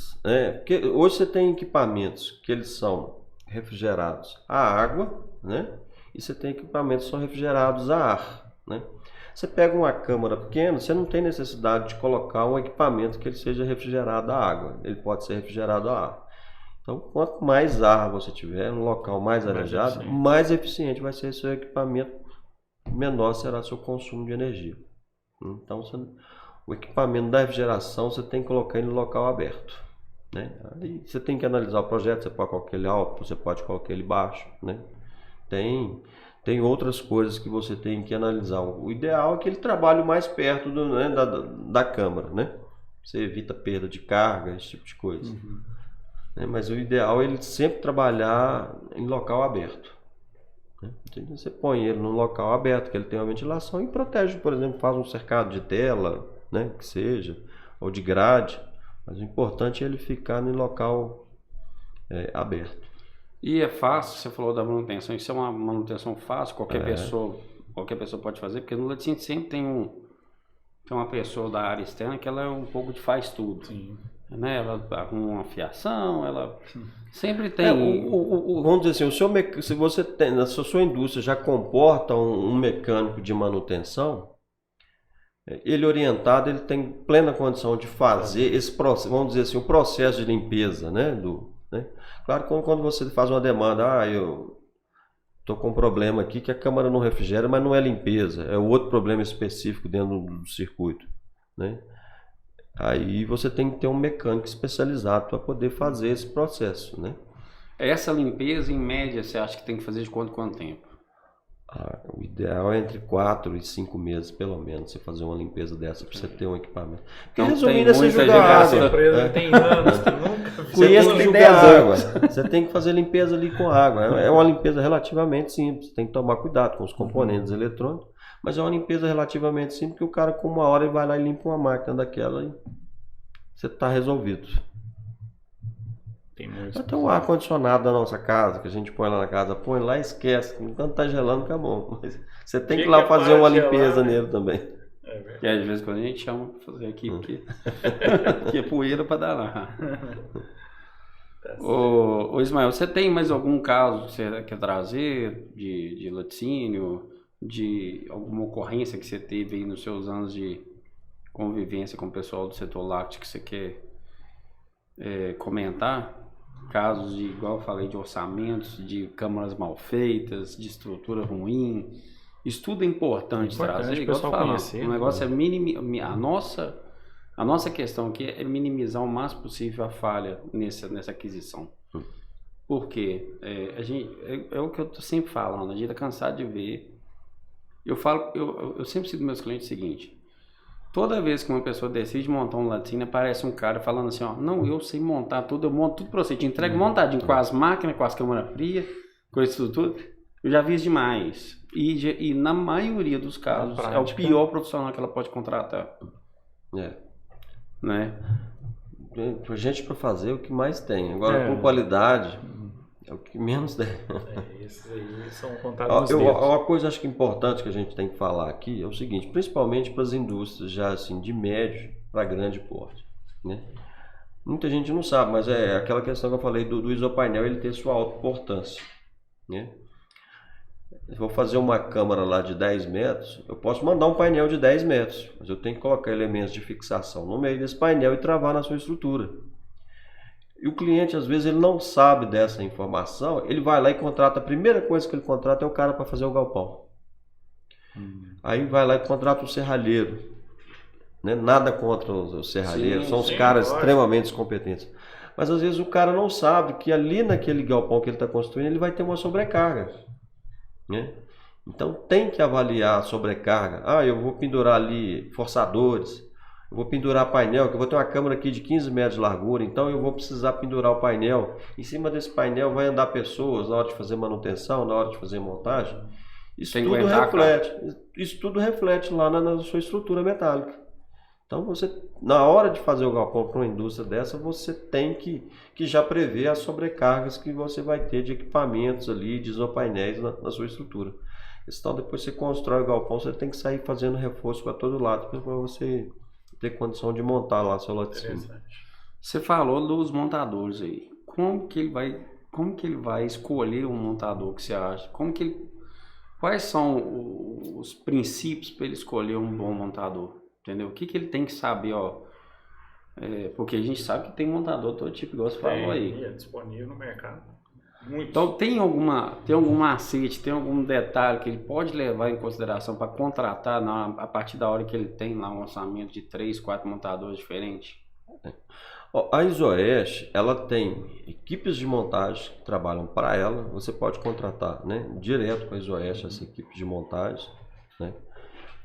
porque hoje você tem equipamentos que eles são refrigerados a água, né? E você tem equipamentos que são refrigerados a ar, né? Você pega uma câmara pequena, você não tem necessidade de colocar um equipamento que ele seja refrigerado a água. Ele pode ser refrigerado a ar. Então, quanto mais ar você tiver, no local mais arejado, mais eficiente vai ser seu equipamento, menor será seu consumo de energia. Então, o equipamento da refrigeração você tem que colocar ele no local aberto. Né? Aí você tem que analisar o projeto, você pode colocar ele alto, você pode colocar ele baixo, né? Tem outras coisas que você tem que analisar. O ideal é que ele trabalhe mais perto da câmara, né? Você evita perda de carga, esse tipo de coisa. Uhum. Né? Mas o ideal é ele sempre trabalhar em local aberto. Né? Então, você põe ele num local aberto, que ele tem uma ventilação e protege, por exemplo, faz um cercado de tela, né? Que seja, ou de grade. Mas o importante é ele ficar no local aberto. E é fácil, você falou da manutenção, isso é uma manutenção fácil, qualquer pessoa pode fazer, porque no laticínio sempre tem uma pessoa da área externa que ela é um pouco de faz tudo. Sim. Né? Ela arruma uma fiação, ela sempre tem... vamos dizer assim, se você tem, na sua indústria já comporta um mecânico de manutenção, ele orientado, ele tem plena condição de fazer esse processo, vamos dizer assim, o processo de limpeza, né? Claro que quando você faz uma demanda, eu estou com um problema aqui que a câmara não refrigera, mas não é limpeza, é outro problema específico dentro do circuito, né? Aí você tem que ter um mecânico especializado para poder fazer esse processo, né? Essa limpeza, em média, você acha que tem que fazer de quanto tempo? O ideal é entre 4 e 5 meses, pelo menos, você fazer uma limpeza dessa para você ter um equipamento. Porque resumindo, é você jogar água. Tem anos que nunca Conheço que jogar água. Você tem que fazer limpeza ali com água. É uma limpeza relativamente simples. Você tem que tomar cuidado com os componentes eletrônicos, mas é uma limpeza relativamente simples que o cara, com uma hora, ele vai lá e limpa uma máquina daquela e você está resolvido. Até o ar-condicionado da nossa casa, que a gente põe lá na casa, põe lá e esquece. Enquanto tá gelando, acabou. Mas você tem que ir lá fazer uma limpeza nele também. E às vezes quando a gente chama pra fazer aqui, porque aqui é poeira pra dar lá. Ô Ismael, você tem mais algum caso que você quer trazer de laticínio, de alguma ocorrência que você teve aí nos seus anos de convivência com o pessoal do setor lácteo que você quer comentar casos de, igual eu falei, de orçamentos, de câmaras mal feitas, de estrutura ruim. Isso tudo é importante trazer, igual eu falar. O negócio é a nossa questão aqui é minimizar o máximo possível a falha nessa aquisição. Por quê? É o que eu tô sempre falando, a gente tá cansado de ver. Eu sempre cito meus clientes o seguinte: toda vez que uma pessoa decide montar um laticínio, aparece um cara falando assim, ó, não, eu sei montar tudo, eu monto tudo pra você, te entrego montadinho com as máquinas, com as câmeras frias, com isso tudo. Eu já vi isso demais. E na maioria dos casos é o pior profissional que ela pode contratar. Né? Gente para fazer o que mais tem. Agora, com qualidade, é o que menos tem. Esses aí são contados nos dedos. Uma coisa acho que importante que a gente tem que falar aqui é o seguinte, principalmente para as indústrias já assim de médio para grande porte, né? Muita gente não sabe, mas é aquela questão que eu falei do isopainel, ele ter sua alta importância, né? Se eu vou fazer uma câmara lá de 10 metros, eu posso mandar um painel de 10 metros, mas eu tenho que colocar elementos de fixação no meio desse painel e travar na sua estrutura. E o cliente, às vezes, ele não sabe dessa informação, ele vai lá e contrata, a primeira coisa que ele contrata é o cara para fazer o galpão. Aí vai lá e contrata o serralheiro. Né? Nada contra os serralheiros, são os caras extremamente competentes. Mas às vezes o cara não sabe que ali naquele galpão que ele está construindo, ele vai ter uma sobrecarga. Né? Então tem que avaliar a sobrecarga. Eu vou pendurar ali forçadores, eu vou pendurar painel, que eu vou ter uma câmara aqui de 15 metros de largura, então eu vou precisar pendurar o painel. Em cima desse painel vai andar pessoas na hora de fazer manutenção, na hora de fazer montagem. Isso tudo reflete lá na sua estrutura metálica. Então você, na hora de fazer o galpão para uma indústria dessa, você tem que já prever as sobrecargas que você vai ter de equipamentos ali, de isopainéis na sua estrutura. Então depois você constrói o galpão, você tem que sair fazendo reforço para todo lado para você ter condição de montar lá seu laticínio. Você falou dos montadores aí. Como que ele vai escolher um montador que você acha? Quais são os princípios para ele escolher um bom montador? Entendeu? O que ele tem que saber, ó? Porque a gente sabe que tem montador todo tipo, igual você falou aí. É disponível no mercado. Muito. Então tem algum macete, tem algum detalhe que ele pode levar em consideração para contratar a partir da hora que ele tem lá um orçamento de 3, 4 montadores diferentes? A Isoeste, ela tem equipes de montagem que trabalham para ela. Você pode contratar, né, direto com a Isoeste essa equipe de montagem, né?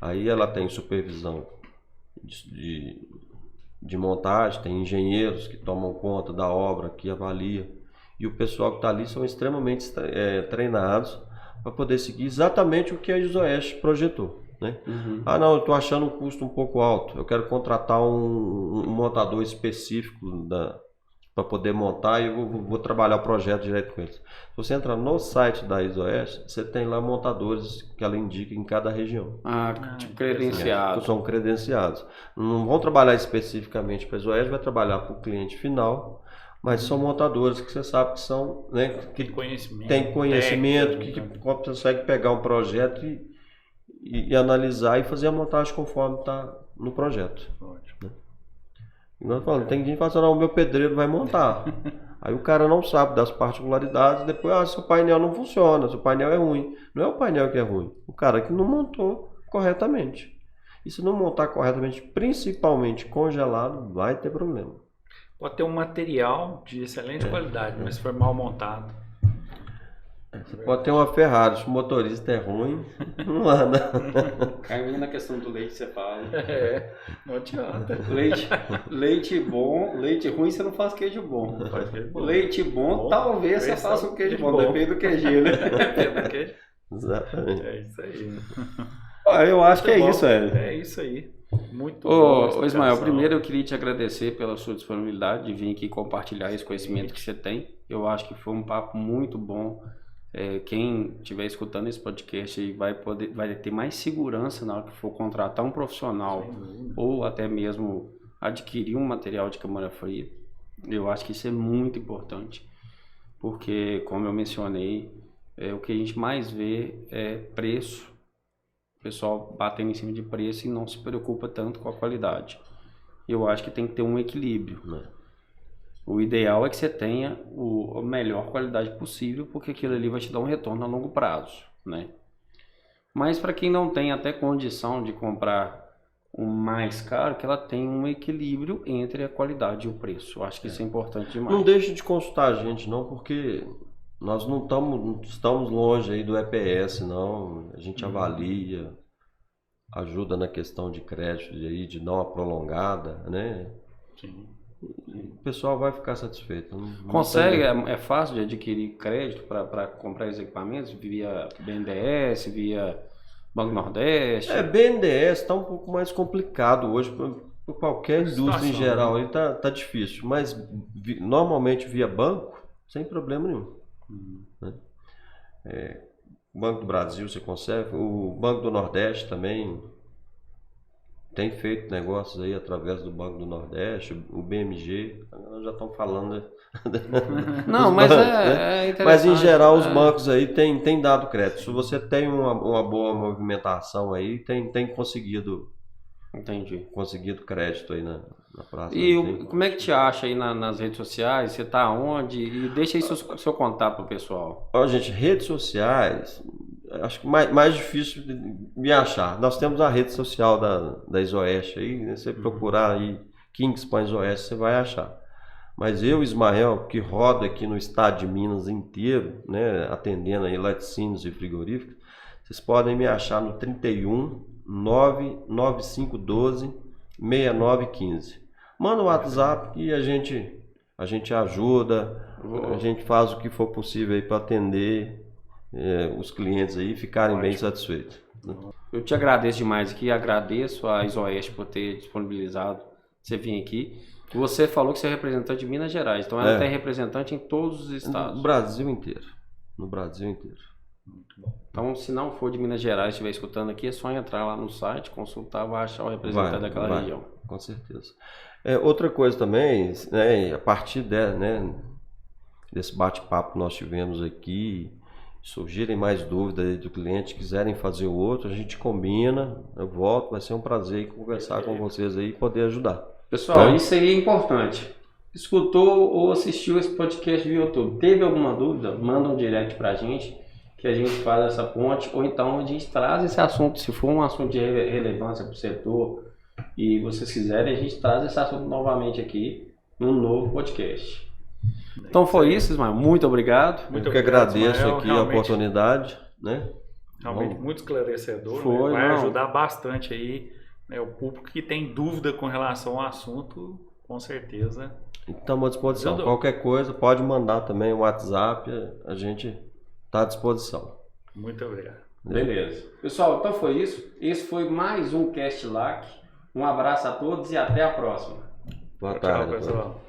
Aí ela tem supervisão de montagem, tem engenheiros que tomam conta da obra, que avalia, e o pessoal que está ali são extremamente treinados para poder seguir exatamente o que a Isoeste projetou, né? Não, eu estou achando um custo um pouco alto, eu quero contratar um montador específico para poder montar e eu vou trabalhar o projeto direto com eles. Se você entrar no site da Isoeste, você tem lá montadores que ela indica em cada região. Tipo credenciados. São credenciados. Não vão trabalhar especificamente para a Isoeste, vai trabalhar para o cliente final, mas são montadores que você sabe que são, né, que tem conhecimento, que consegue pegar um projeto e analisar e fazer a montagem conforme está no projeto. Ótimo. Nós falamos, tem gente que fala assim, não, o meu pedreiro vai montar. Aí o cara não sabe das particularidades, depois, seu painel não funciona, seu painel é ruim. Não é o painel que é ruim, o cara que não montou corretamente. E se não montar corretamente, principalmente congelado, vai ter problema. Pode ter um material de excelente qualidade, mas se for mal montado. Você pode ter uma Ferrari, se o motorista é ruim, não anda. Caindo na questão do leite, você fala. Não adianta. Leite bom, leite ruim, você não faz queijo bom. Leite bom, talvez você faça um queijo bom, depende do queijo, né? Depende do queijo. Exatamente. É isso aí. Eu acho que é isso, velho. É isso aí. Muito bom. Ô Ismael, primeiro eu queria te agradecer pela sua disponibilidade de vir aqui compartilhar esse conhecimento que você tem. Eu acho que foi um papo muito bom. Quem estiver escutando esse podcast aí vai ter mais segurança na hora que for contratar um profissional ou até mesmo adquirir um material de câmara fria. Eu acho que isso é muito importante, porque, como eu mencionei, o que a gente mais vê é preço, o pessoal batendo em cima de preço e não se preocupa tanto com a qualidade. Eu acho que tem que ter um equilíbrio. O ideal é que você tenha a melhor qualidade possível, porque aquilo ali vai te dar um retorno a longo prazo, né? Mas para quem não tem até condição de comprar o mais caro, que ela tenha um equilíbrio entre a qualidade e o preço. Eu acho que isso é importante demais. Não deixe de consultar a gente não, porque nós não estamos longe aí do EPS, não. A gente avalia, ajuda na questão de crédito aí, de dar uma prolongada, né? Sim. O pessoal vai ficar satisfeito. Consegue, é fácil de adquirir crédito para comprar os equipamentos via BNDES, via Banco Nordeste? BNDES está um pouco mais complicado hoje para qualquer indústria em geral, aí tá difícil, mas normalmente via banco, sem problema nenhum. Né? O Banco do Brasil você consegue, o Banco do Nordeste também tem feito negócios aí através do Banco do Nordeste, o BMG, nós já estão falando. Não, mas bancos, é interessante. Mas em geral os bancos aí têm dado crédito. Se você tem uma boa movimentação aí, tem conseguido. Entendi. Conseguido crédito aí na praça. E como é que te acha aí nas redes sociais? Você tá onde? E deixa aí seu contato pro pessoal. Ó, gente, redes sociais, acho que mais difícil de me achar. Nós temos a rede social da Isoeste aí, né? Você procurar aí Kingspan Isoeste, você vai achar. Mas eu, Ismael, que roda aqui no estado de Minas inteiro, né, atendendo aí laticínios e frigoríficos, vocês podem me achar no 31 99512 6915. Manda o WhatsApp e a gente ajuda, a gente faz o que for possível aí para atender os clientes aí e ficarem bem satisfeitos. Eu te agradeço demais aqui, agradeço a Isoeste por ter disponibilizado você vir aqui. Você falou que você é representante de Minas Gerais, então ela tem representante em todos os estados. No Brasil inteiro. No Brasil inteiro. Muito bom. Então, se não for de Minas Gerais, estiver escutando aqui, é só entrar lá no site, consultar, vai achar o representante daquela região. Com certeza. Outra coisa também, né, a partir desse bate-papo que nós tivemos aqui, surgirem mais dúvidas aí do cliente, quiserem fazer outro, a gente combina, eu volto, vai ser um prazer conversar com vocês aí e poder ajudar. Pessoal, isso aí é importante. Escutou ou assistiu esse podcast via YouTube? Teve alguma dúvida? Manda um direct pra gente, que a gente faz essa ponte, ou então a gente traz esse assunto, se for um assunto de relevância para o setor e vocês quiserem, a gente traz esse assunto novamente aqui num novo podcast. Então foi isso, Ismael. Muito obrigado. Eu que agradeço Ismael, aqui a oportunidade, né? Realmente muito esclarecedor, foi, né? Vai ajudar bastante aí, né, o público que tem dúvida com relação ao assunto, com certeza. Estamos à disposição. Qualquer coisa, pode mandar também o WhatsApp, a gente está à disposição. Muito obrigado. Beleza. Pessoal, então foi isso. Esse foi mais um Cast LAC. Um abraço a todos e até a próxima. Boa tarde, pessoal.